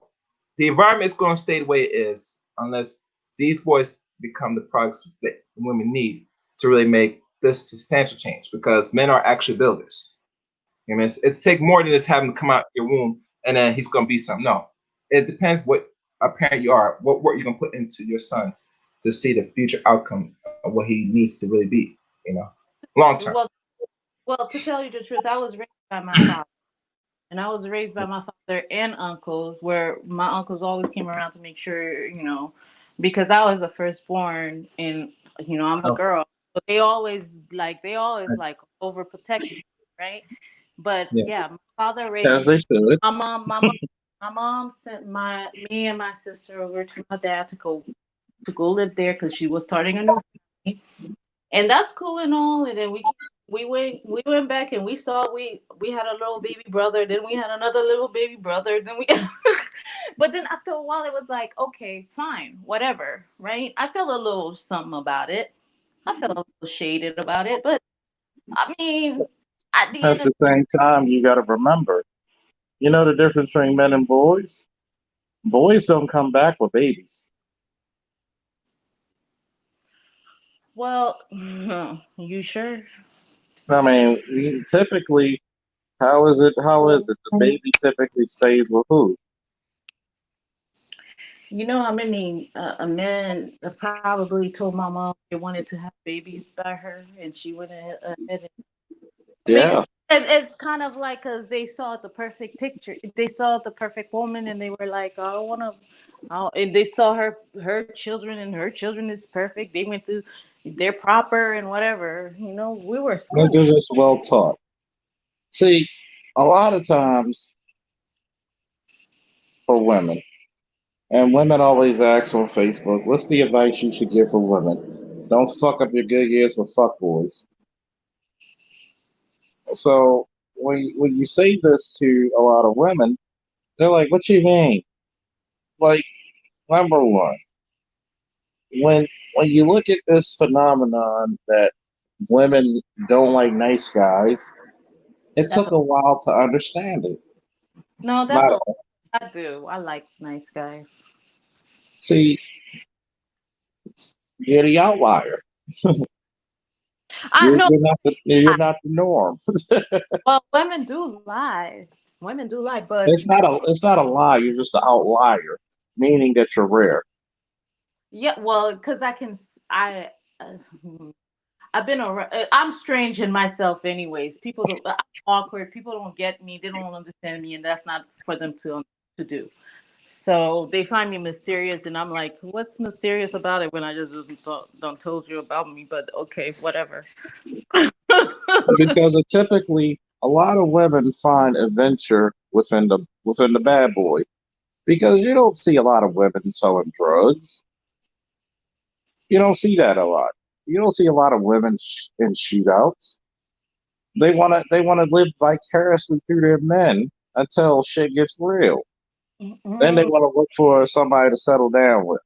the environment is going to stay the way it is unless these boys become the products that women need to really make this substantial change because men are actually builders. I mean, it's take more than just having him come out your womb and then he's gonna be something. No, it depends what a parent you are, what work you're gonna put into your sons to see the future outcome of what he needs to really be. You know, long term.
Well, to tell you the truth, I was raised by my father. And I was raised by my father and uncles, where my uncles always came around to make sure, because I was the firstborn and, I'm a
Oh,
girl. But they always like overprotect me, right? But
yeah,
yeah, my father raised
As they
me.
should.
My mom, my mom, my mom sent me and my sister over to my dad to go live there because she was starting a new family. And that's cool and all. And then we went back and we saw we had a little baby brother. Then we had another little baby brother. Then we, but then after a while, it was like, okay, fine, whatever, right? I felt a little something about it. I felt a little shaded about it, but I mean, at the
At
end of
the same time, you got to remember, you know the difference between men and boys? Boys don't come back with babies.
well, you sure?
I mean, typically, how is it? How is it? The baby typically stays with who?
You know how many a man probably told my mom they wanted to have babies by her, and she went ahead. Because
Yeah.
it's kind of like because they saw the perfect picture. They saw the perfect woman, and they were like, "I want to." And they saw her children, and her children is perfect. They went through, they're proper and whatever. We were
They're
schooled.
just well taught. See, a lot of times for women, and women always ask on Facebook, what's the advice you should give for women? Don't fuck up your good years with fuckboys. So when you say this to a lot of women, they're like, what you mean? Like, number one, when when you look at this phenomenon that women don't like nice guys, it
That's
took
a
a while to understand it.
no. That's
Not
a I do. I like nice guys.
see, you're the outlier.
I know.
You're not the norm.
Well, women do lie. Women do lie, but
It's not a lie. You're just an outlier, meaning that you're rare.
yeah, well, because uh, I've been around. I'm strange in myself, anyways. People don't. I'm awkward. People don't get me. They don't understand me, and that's not for them to do. So they find me mysterious, and I'm like, what's mysterious about it when I just don't told you about me? But okay, whatever.
Because typically a lot of women find adventure within the bad boy. Because you don't see a lot of women selling drugs. You don't see that a lot. You don't see a lot of women in shootouts. They wanna live vicariously through their men until shit gets real. Then they
Mm-mm,
want to look for somebody to settle down with.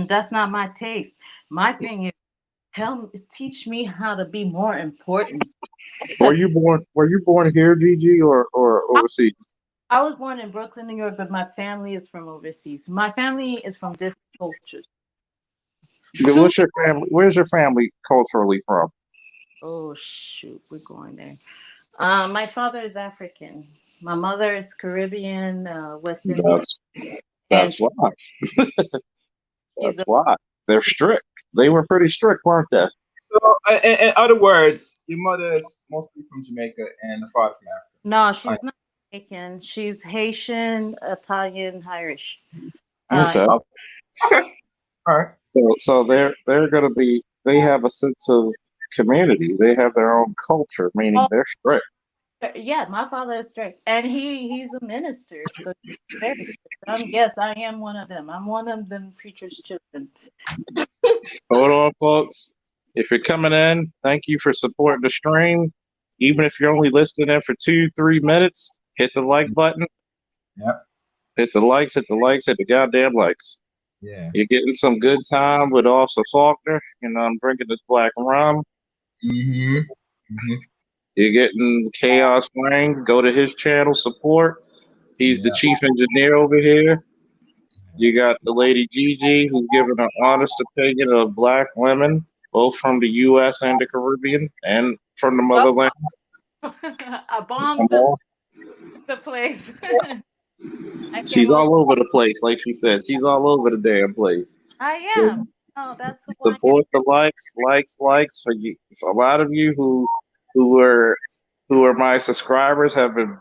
that's not my taste. My thing is, teach me how to be more important.
Were
'Cause
you born? Were you born here, Gigi, or
I,
overseas?
I was born in Brooklyn, New York, but my family is from overseas. My family is from different cultures. Two.
What's your family? Where's your family culturally from?
Oh shoot, we're going there. My father is African. My mother is Caribbean, West Indian,
That's
and
that's why.
she's
That's why they're strict. They were pretty strict, weren't they?
So, in other words, your mother is mostly from Jamaica and the father from
no,
Africa.
she's not Jamaican. She's Haitian, Italian, Irish. Uh,
Okay.
Oh, okay. All right.
So they're gonna be. They have a sense of community. They have their own culture, meaning
oh,
they're strict.
yeah, my father is strict, and he's a minister, so he's very strict. Yes, I am one of them. I'm one of them preacher's children.
Hold on, folks. If you're coming in, thank you for supporting the stream. Even if you're only listening in for 2, 3 minutes, hit the like button.
Yeah.
Hit the likes. Hit the likes. Hit the goddamn likes.
Yeah.
You're getting some good time with Officer Faulkner. I'm drinking this black rum.
Mm-hmm. Mm-hmm.
You're getting Chaos Wang. Go to his channel, support. He's the
Yeah.
chief engineer over here. You got the lady Gigi, who's giving an honest opinion of black women, both from the U.S. and the Caribbean, and from the
Oh,
motherland.
I bombed the place. I came
She's
up.
all over the place, like she said. She's all over the damn place.
I
So
am. Oh, that's who I am.
support the likes for you. For a lot of you who were who are my subscribers have been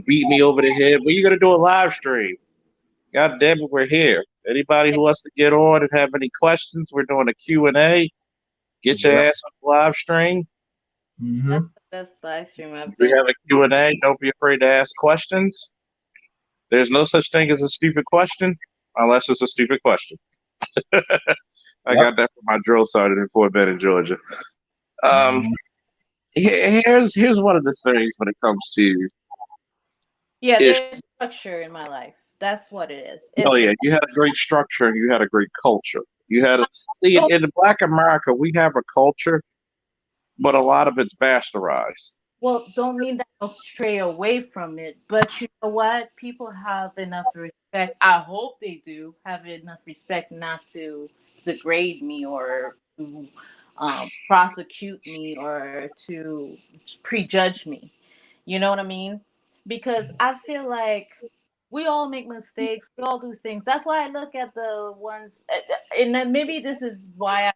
beating me over the head. When you gonna do a live stream? God damn it, we're here. Anybody who wants to get on and have any questions, we're doing a Q&A. Get your
Yep.
ass on the live stream.
That's
Mm-hmm.
the best live stream I've
We
been.
have a Q&A. Don't be afraid to ask questions. There's no such thing as a stupid question unless it's a stupid question. I
Yep.
got that from my drill sergeant in Fort Benning, Georgia. Um,
Mm-hmm.
here's one of the things when it comes to
Yeah,
issues.
there's structure in my life. That's what it is.
Oh yeah, you had a great structure and you had a great culture. You had a see
Don't,
in Black America we have a culture, but a lot of it's bastardized.
well, don't mean that I'll stray away from it, but you know what? People have enough respect. I hope they do have enough respect not to degrade me or to prosecute me or to prejudge me. You know what I mean? Because I feel like we all make mistakes. We all do things. That's why I look at the ones, and then maybe this is why I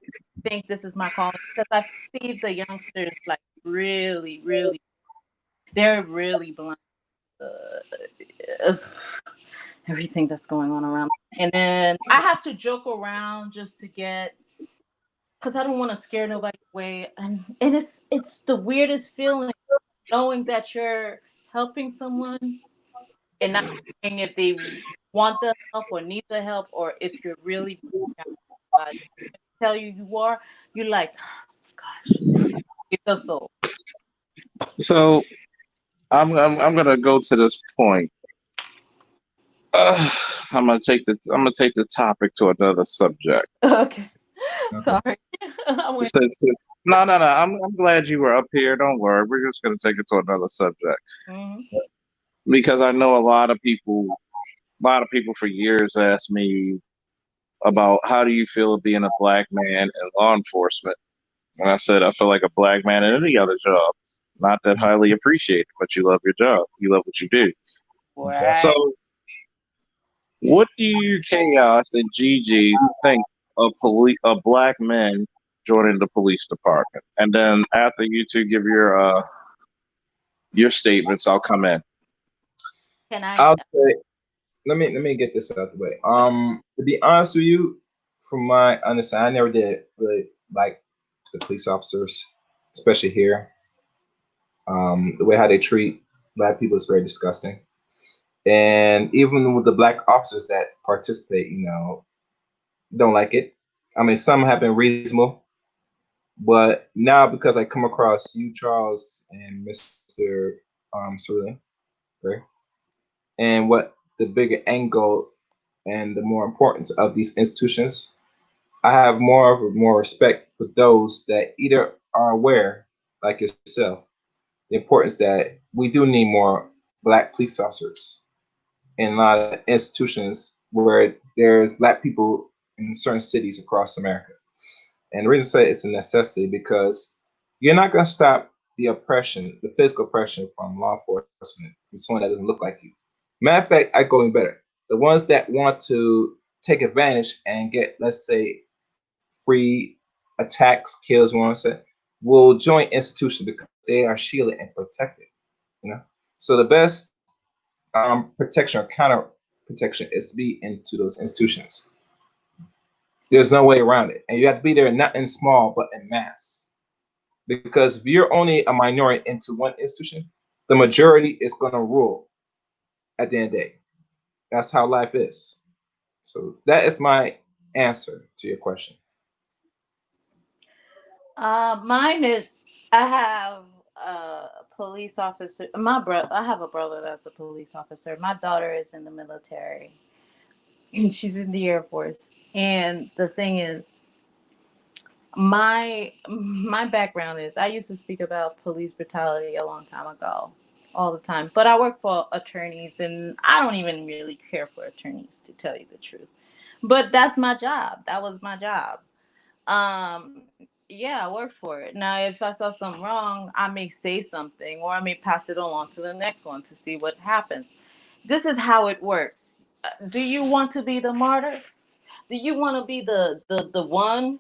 think this is my calling because I see the youngsters like really, really, they're really blind to everything that's going on around. And then I have to joke around just to get, because I don't want to scare nobody away. And it's the weirdest feeling knowing that you're helping someone and not knowing if they want the help or need the help or if you're really tell you you are, you're like, gosh, it's a soul.
So I'm gonna go to this point. Uh, I'm gonna take the topic to another subject.
Okay.
Okay.
Sorry. I went,
No. I'm glad you were up here. Don't worry. We're just gonna take it to another subject
mhm.
because I know a lot of people for years asked me about how do you feel being a black man in law enforcement, and I said I feel like a black man in any other job, not that highly appreciated, but you love your job, you love what you do.
Exactly.
Right.
So, what do you, Chaos and Gigi, think of black men joining the police department? And then after you two give your statements, I'll come in.
Can I?
I'll say, let me get this out the way. To be honest with you, from my understanding, I never did really like the police officers, especially here. The way how they treat black people is very disgusting. And even with the black officers that participate, don't like it. I mean, some have been reasonable, but now because I come across you, Charles, and Mr. Cerulean, right? And what the bigger angle and the more importance of these institutions, I have more respect for those that either are aware, like yourself, the importance that we do need more black police officers in a lot of institutions where there's black people in certain cities across America. And the reason I say it's a necessity because you're not going to stop the oppression, the physical oppression from law enforcement, from someone that doesn't look like you. Matter of fact, I go even better. The ones that want to take advantage and get, let's say, free attacks, kills, one say, will join institutions because they are shielded and protected. You know, so the best protection or counter protection is to be into those institutions. There's no way around it, and you have to be there not in small but in mass. Because if you're only a minority into one institution, the majority is going to rule at the end of the day. That's how life is. So that is my answer to your question.
Mine is I have a police officer. My brother, I have a brother that's a police officer. My daughter is in the military. She's in the Air Force. And the thing is, my background is I used to speak about police brutality a long time ago, all the time. But I work for attorneys, and I don't even really care for attorneys to tell you the truth. But that's my job. That was my job. Um, yeah, I work for it. Now, if I saw something wrong, I may say something or I may pass it along to the next one to see what happens. This is how it works. Do you want to be the martyr? Do you want to be the one?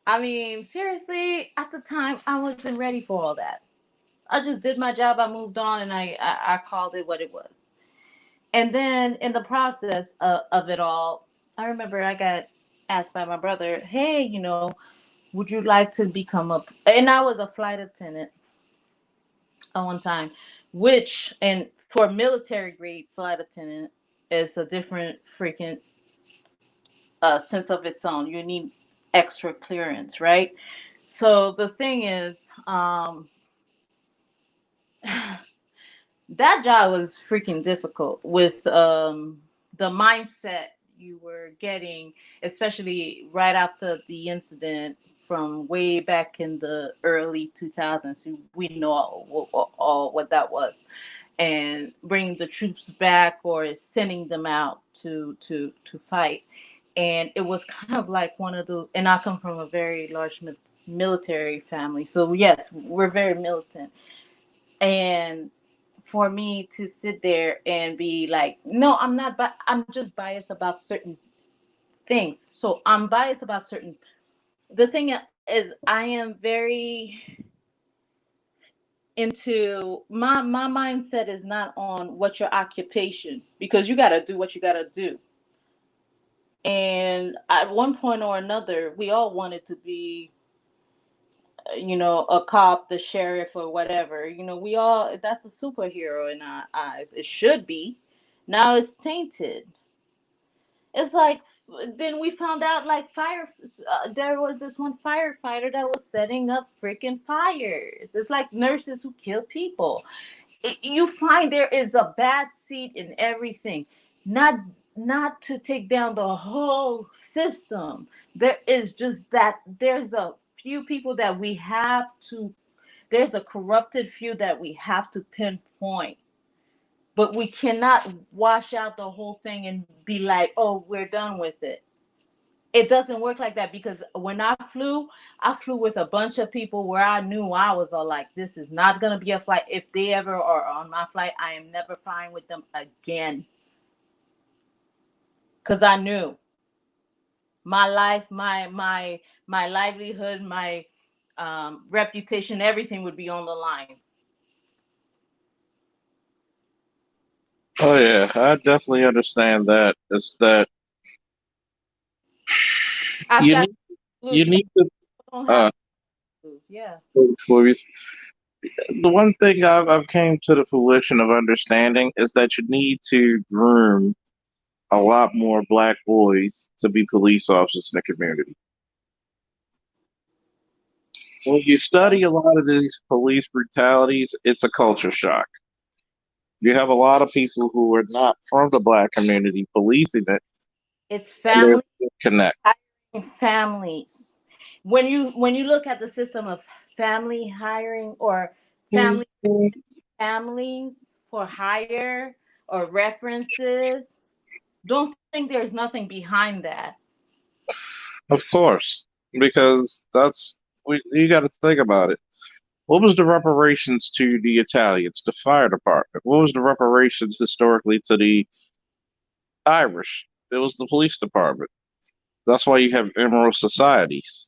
I mean, seriously, at the time, I wasn't ready for all that. I just did my job, I moved on, and I called it what it was. And then in the process of it all, I remember I got asked by my brother, hey, would you like to become a, and I was a flight attendant at one time, which, and for military grade flight attendant, is a different freaking sense of its own. You need extra clearance, right? So the thing is, um, that job was freaking difficult with the mindset you were getting, especially right after the incident from way back in the early 2000s. We know all what that was, and bringing the troops back or sending them out to fight. And it was kind of like one of those. And I come from a very large military family, so yes, we're very militant. And for me to sit there and be like, no, I'm not, but I'm just biased about certain things. So I'm biased about certain. The thing is, I am very into my mindset is not on what your occupation, because you got to do what you got to do. And at one point or another, we all wanted to be, a cop, the sheriff, or whatever. We all, that's a superhero in our eyes. It should be. Now it's tainted. It's like, then we found out, like, there was this one firefighter that was setting up freaking fires. It's like nurses who kill people. You find there is a bad seed in everything. Not to take down the whole system. There is just that there's a few people that we have to, there's a corrupted few that we have to pinpoint. But we cannot wash out the whole thing and be like, oh, we're done with it. It doesn't work like that, because when I flew with a bunch of people where I knew I was all like, this is not going to be a flight. If they ever are on my flight, I am never flying with them again. Because I knew my life, my livelihood, my reputation, everything would be on the line.
Oh yeah, I definitely understand that. It's that
I've
you
got
need
to
you
lose.
need to
I don't have
uh
to lose. Yeah.
movies. The one thing I've came to the fruition of understanding is that you need to groom a lot more black boys to be police officers in the community. When you study a lot of these police brutalities, it's a culture shock. You have a lot of people who are not from the black community policing it,
It's
and they're
family
connect.
hiring families. When you look at the system of family hiring, or family families for hire, or references, don't think there's nothing behind that.
Of course, because you got to think about it. What was the reparations to the Italians, the fire department? What was the reparations historically to the Irish? It was the police department. That's why you have emerald societies.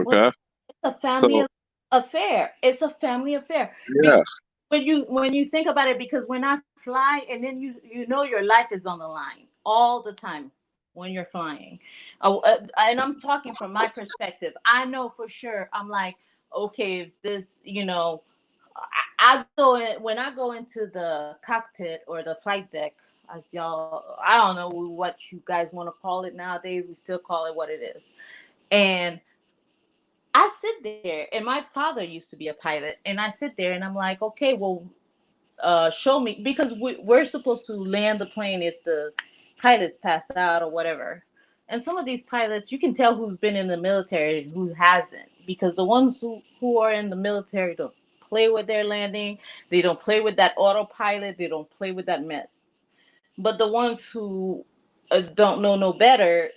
Well,
Okay,
it's a family
so
affair. It's a family affair.
yeah,
When you think about it, because when I fly, and then you know your life is on the line all the time when you're flying. And I'm talking from my perspective. I know for sure. I'm like, okay, if this, I go in, when I go into the cockpit or the flight deck, as y'all, I don't know what you guys want to call it nowadays. We still call it what it is. And I sit there, and my father used to be a pilot, and I sit there and I'm like, okay, well, show me, because we're supposed to land the plane if the pilots pass out or whatever. And some of these pilots, you can tell who's been in the military and who hasn't, because the ones who are in the military don't play with their landing, they don't play with that autopilot, they don't play with that mess. But the ones who don't know no better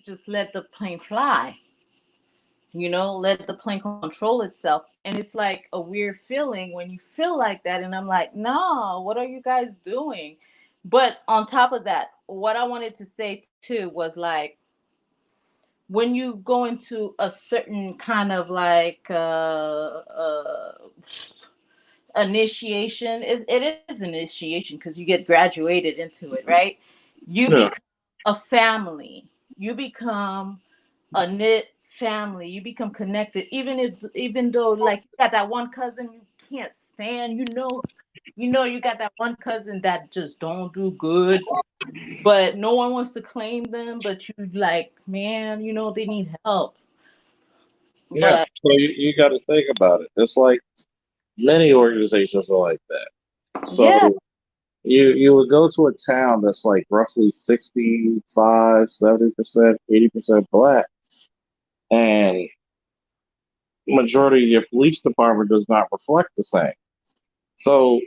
just let the plane fly. let the plane control itself. And it's like a weird feeling when you feel like that. And I'm like, no, what are you guys doing? But on top of that, what I wanted to say too was like, when you go into a certain kind of like initiation, it is an initiation because you get graduated into it, right? You
Yeah.
become a family. You become a knit family. You become connected, even though like you got that one cousin you can't stand. You got that one cousin that just don't do good, but no one wants to claim them. But you like, man, they need help.
Yeah.
But
So you got to think about it. It's like many organizations are like that. So
yeah,
you would go to a town that's like roughly 65, 70%, 80% black, and majority of your police department does not reflect the same. So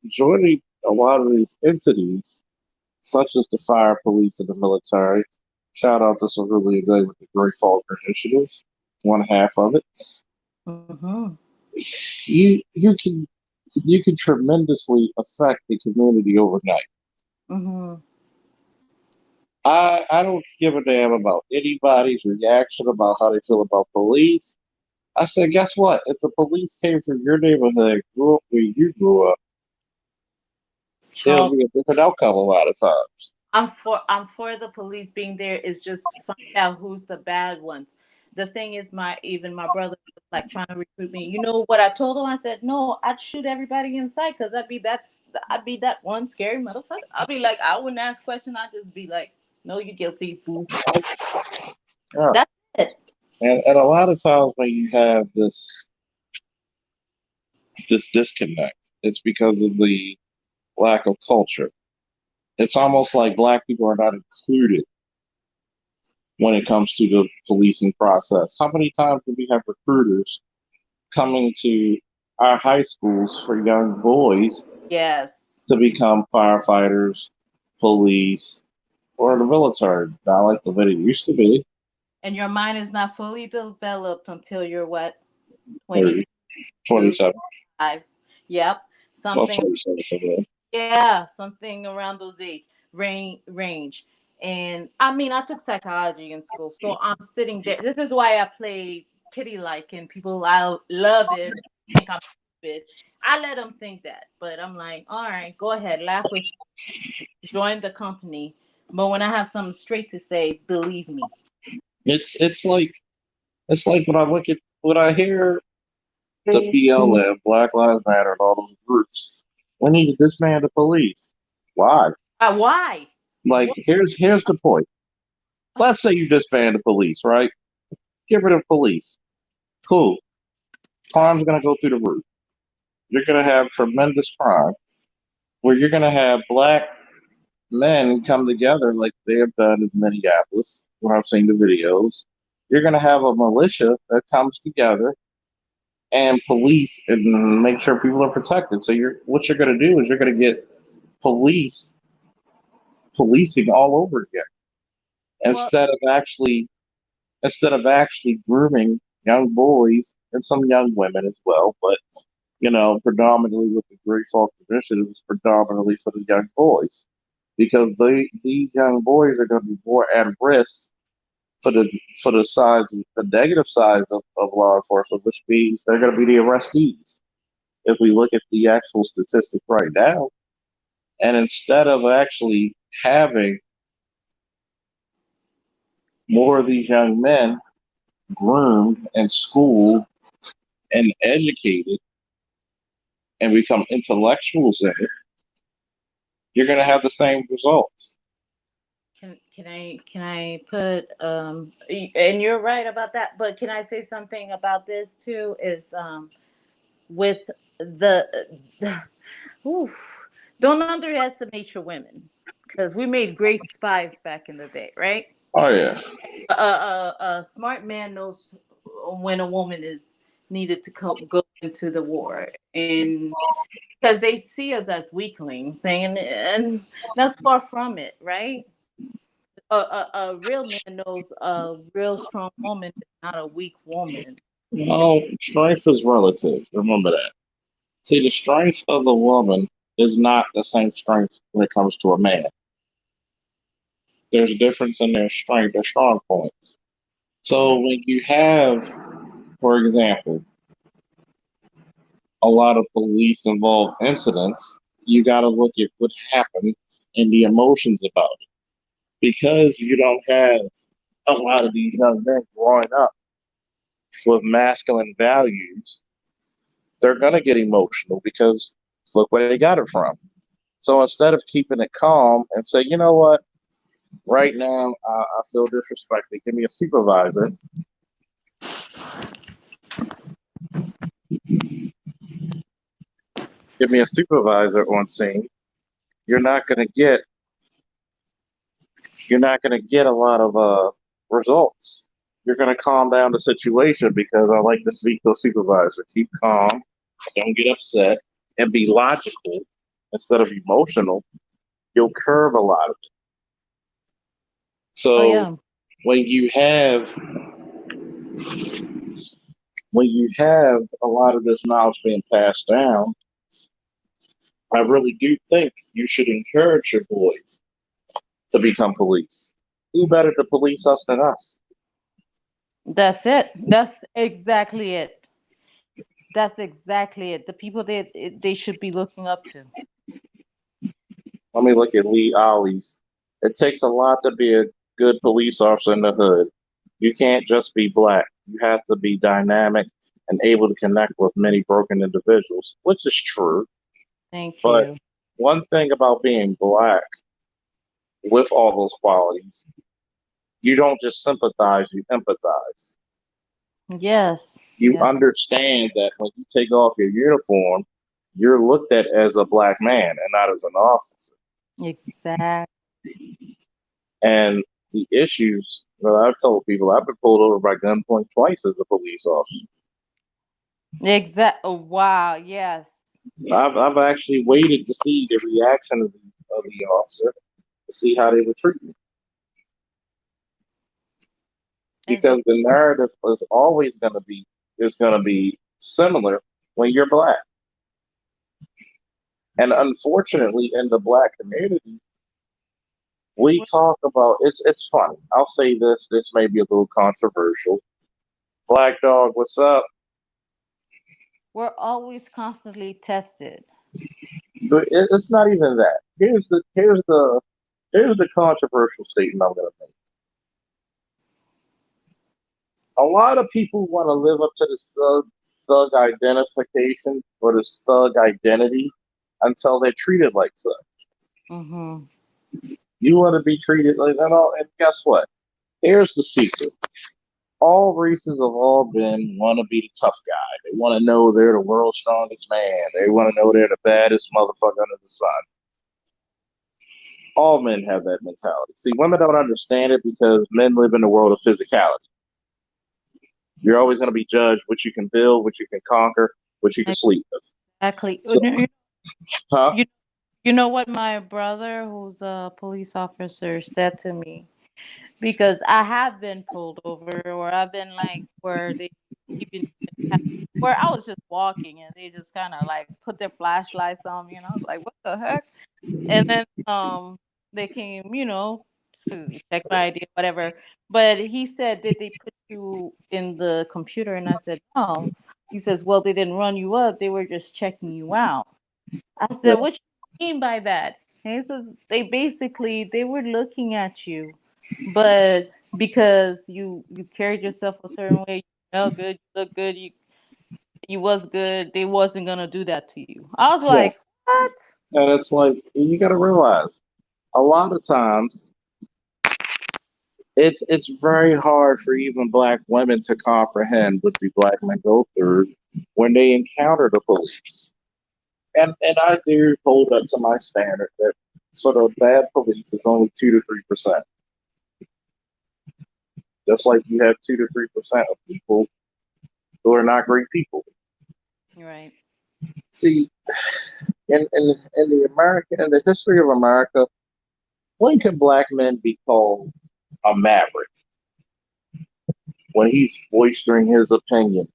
joining a lot of these entities, such as the fire police and the military, shout out to some really good with the Great Faulkner initiatives, one half of it.
hmm
You can tremendously affect the community overnight.
hmm
I don't give a damn about anybody's reaction about how they feel about police. I said, guess what? If the police came from your neighborhood and grew up where you grew up, it'll
Charles,
be a different outcome a lot of times.
I'm for the police being there. Is just find out who's the bad ones. The thing is, my brother was like trying to recruit me. You know what I told him? I said, no, I'd shoot everybody inside because I'd be that one scary motherfucker. I'd be like, I wouldn't ask questions. I'd just be like, no, you're guilty, boo.
Yeah.
That's it.
And a lot of times when you have this disconnect, it's because of the lack of culture. It's almost like black people are not included when it comes to the policing process. How many times do we have recruiters coming to our high schools for young boys
Yes.
to become firefighters, police, or the military? Not like the way it used to be.
And your mind is not fully developed until you're what,
30,
22,
27,
5. Yep.
well,
Something.
47 for me.
Yeah, something around those age range. And I mean, I took psychology in school, so I'm sitting there. This is why I play kitty like, and people I love it. Think I'm stupid. I let them think that, but I'm like, all right, go ahead, laugh with, join the company. But when I have something straight to say, believe me.
It's like when I hear the BLM, Black Lives Matter, and all those groups. We need to disband the police. Why?
Why?
Like,
What?
here's the point. Let's say you disband the police, right? Get rid of police. Cool. Crime's gonna go through the roof. You're gonna have tremendous crime where you're gonna have black men come together like they have done in Minneapolis, where I've seen the videos. You're gonna have a militia that comes together and police and make sure people are protected. So what you're gonna do is you're gonna get police policing all over again
Well,
instead of actually grooming young boys and some young women as well, but predominantly with the Great Falls Initiative is predominantly for the young boys because these young boys are going to be more at risk for the negative sides of law enforcement, which means they're going to be the arrestees. If we look at the actual statistics right now, and instead of actually having more of these young men groomed and schooled and educated and become intellectuals in it, you're going to have the same results.
can I put and you're right about that, but can I say something about this too? Is with the oof, don't underestimate your women because we made great spies back in the day, right?
Oh yeah,
A smart man knows when a woman is needed to go into the war, and because they see us as weaklings, saying, and that's far from it, right? a real man knows a real strong woman is not a weak woman.
No, strength is relative. Remember that. See, the strength of a woman is not the same strength when it comes to a man. There's a difference in their strength, their strong points. So when you have, for example, a lot of police involved incidents, you got to look at what happened and the emotions about it. Because you don't have a lot of these young men growing up with masculine values, they're going to get emotional because look where they got it from. So instead of keeping it calm and say, you know what, right now I feel disrespected, give me a supervisor. Give me a supervisor on scene. You're not going to get a lot of results. You're going to calm down the situation because I like to speak to a supervisor. Keep calm, don't get upset, and be logical instead of emotional. You'll curve a lot of it.
Oh
So
yeah.
when you have a lot of this knowledge being passed down, I really do think you should encourage your boys to become police. Who better to police us than us?
That's it. That's exactly it. That's exactly it. The people that they should be looking up to.
Let me look at Lee Ollie's. It takes a lot to be a good police officer in the hood. You can't just be black. You have to be dynamic and able to connect with many broken individuals, which is true.
Thank
But
you.
one thing about being black with all those qualities, you don't just sympathize, you empathize.
Yes.
You
Yes.
understand that when you take off your uniform, you're looked at as a black man and not as an officer.
Exact.
And the issues that I've told people, I've been pulled over by gunpoint twice as a police officer.
Exact. Oh, wow. Yes.
I've actually waited to see the reaction of the officer to see how they would treat me.
And
Because the narrative is gonna be similar when you're black. And unfortunately in the black community, we talk about it's funny. I'll say this may be a little controversial. Black dog, what's up?
we're always constantly tested.
But it's not even that. Here's the controversial statement I'm gonna make. A lot of people want to live up to the thug identification or the thug identity until they're treated like such.
Mm-hmm.
You want to be treated like that, and guess what? Here's the secret. All races have all been want to be the tough guy. They want to know they're the world's strongest man. They want to know they're the baddest motherfucker under the sun. All men have that mentality. See, women don't understand it because men live in the world of physicality. You're always going to be judged what you can build, what you can conquer, what you can sleep with.
Exactly.
So, huh?
You, you know what my brother, who's a police officer, said to me? Because I have been pulled over, or I've been like where they even where I was just walking and they just kind of like put their flashlights on me, and I was like, "What the heck?" And then they came, to check my ID, whatever. But he said, "Did they put you in the computer?" And I said, "No." He says, "Well, they didn't run you up; they were just checking you out." I
Yeah.
said, "What you mean by that?" And he says, they were looking at you, but because you carried yourself a certain way, you smell good, you look good, you was good, they wasn't gonna do that to you. I was
Yeah.
like, what?
And it's like you got to realize a lot of times it's very hard for even black women to comprehend what the black men go through when they encounter the police. And I do hold up to my standard that sort of bad police is only 2 to 3%. Just like you have 2 to 3% of people who are not great people.
Right.
See, in the history of America, when can black men be called a maverick? When he's boistering his opinion.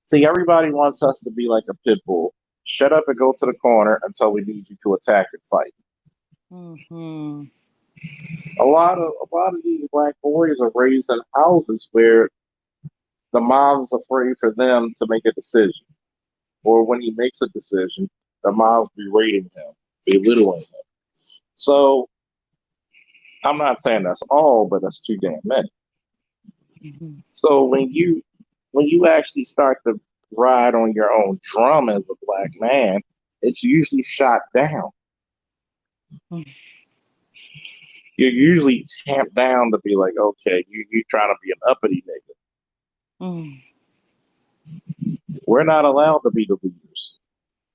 See, everybody wants us to be like a pit bull. Shut up and go to the corner until we need you to attack and fight.
Mm-hmm.
A lot of these black boys are raised in houses where the mom's afraid for them to make a decision. Or when he makes a decision, the mom's berating him, belittling him. So I'm not saying that's all, but that's too damn many.
Mm-hmm.
So when you actually start to ride on your own drum as a black man, it's usually shot down.
Mm-hmm.
You're usually tamped down to be like, okay, you trying to be an uppity nigga.
Mm-hmm.
We're not allowed to be the leaders.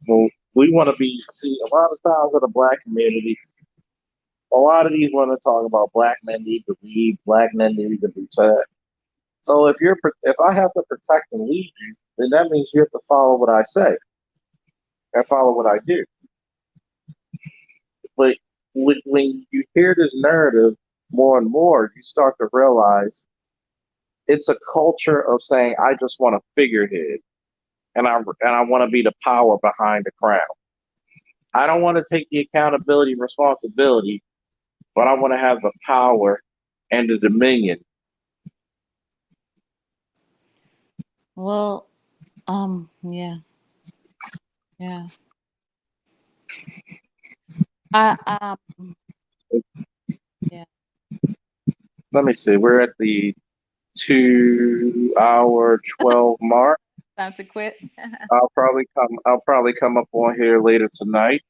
Well, we want to be. See, a lot of times in the black community, a lot of these women talk about black men need to lead, black men need to protect. So if I have to protect and lead you, then that means you have to follow what I say and follow what I do. But when you hear this narrative more and more, you start to realize it's a culture of saying, I just want a figurehead and I want to be the power behind the crown. I don't want to take the accountability and responsibility, but I want to have the power and the dominion.
Well, yeah, yeah. Yeah.
Let me see. We're at the 2 hour 12 mark.
Time to quit.
I'll probably come up on here later tonight.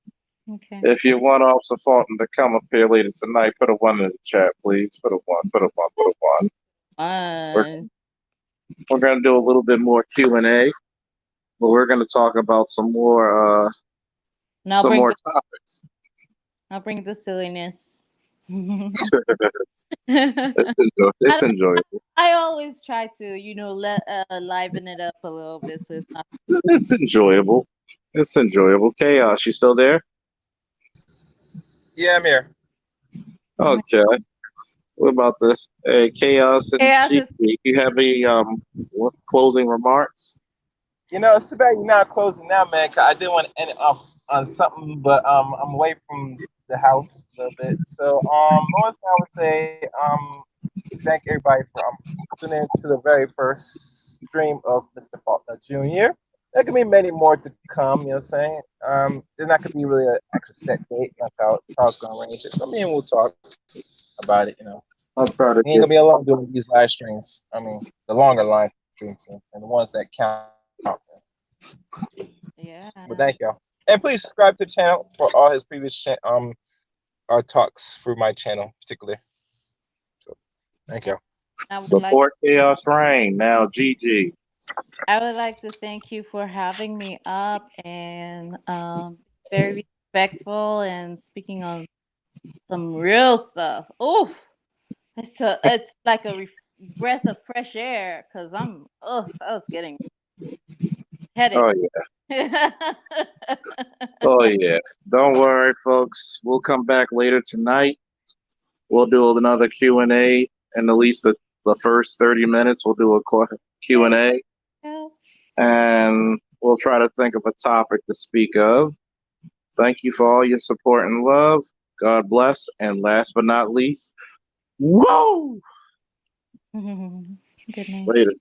Okay.
If you want Officer Fulton to come up here later tonight, put a 1 in the chat, please. Put a 1, put a 1, put a 1. We're gonna do a little bit more Q&A, but we're gonna talk about some more topics.
I'll bring the silliness.
It's enjoyable.
I always try to, liven it up a little bit, so it's not.
It's enjoyable. It's enjoyable. Chaos, you still there?
Yeah, I'm here.
Okay. What about this? Hey, Chaos and
Chaos
GP, you have any closing remarks?
It's too bad you're not closing now, man. 'Cause I did want to end it off on something, but I'm away from the house a little bit. So one thing I would say, thank everybody for tuning in to the very first stream of Mr. Faulkner Jr. There can be many more to come. You know what I'm saying? There's not gonna be really an actual set date, like how Charles gonna arrange it. So me and we'll talk about it.
I'll try to
We ain't gonna be alone doing these live streams. I mean, the longer live streams and the ones that count.
Yeah.
But thank y'all, and please subscribe to the channel for all his previous our talks through my channel, particularly. So thank y'all.
Support Chaos Reign. Now, GG.
I would like to thank you for having me up and very respectful and speaking on some real stuff. Oh, it's like a breath of fresh air because I was getting headaches.
Oh yeah. Oh yeah. Don't worry, folks. We'll come back later tonight. We'll do another Q&A in at least the first 30 minutes. We'll do a Q&A.
Yeah.
And we'll try to think of a topic to speak of. Thank you for all your support and love. God bless. And last but not least, whoa!
Good night.
Later.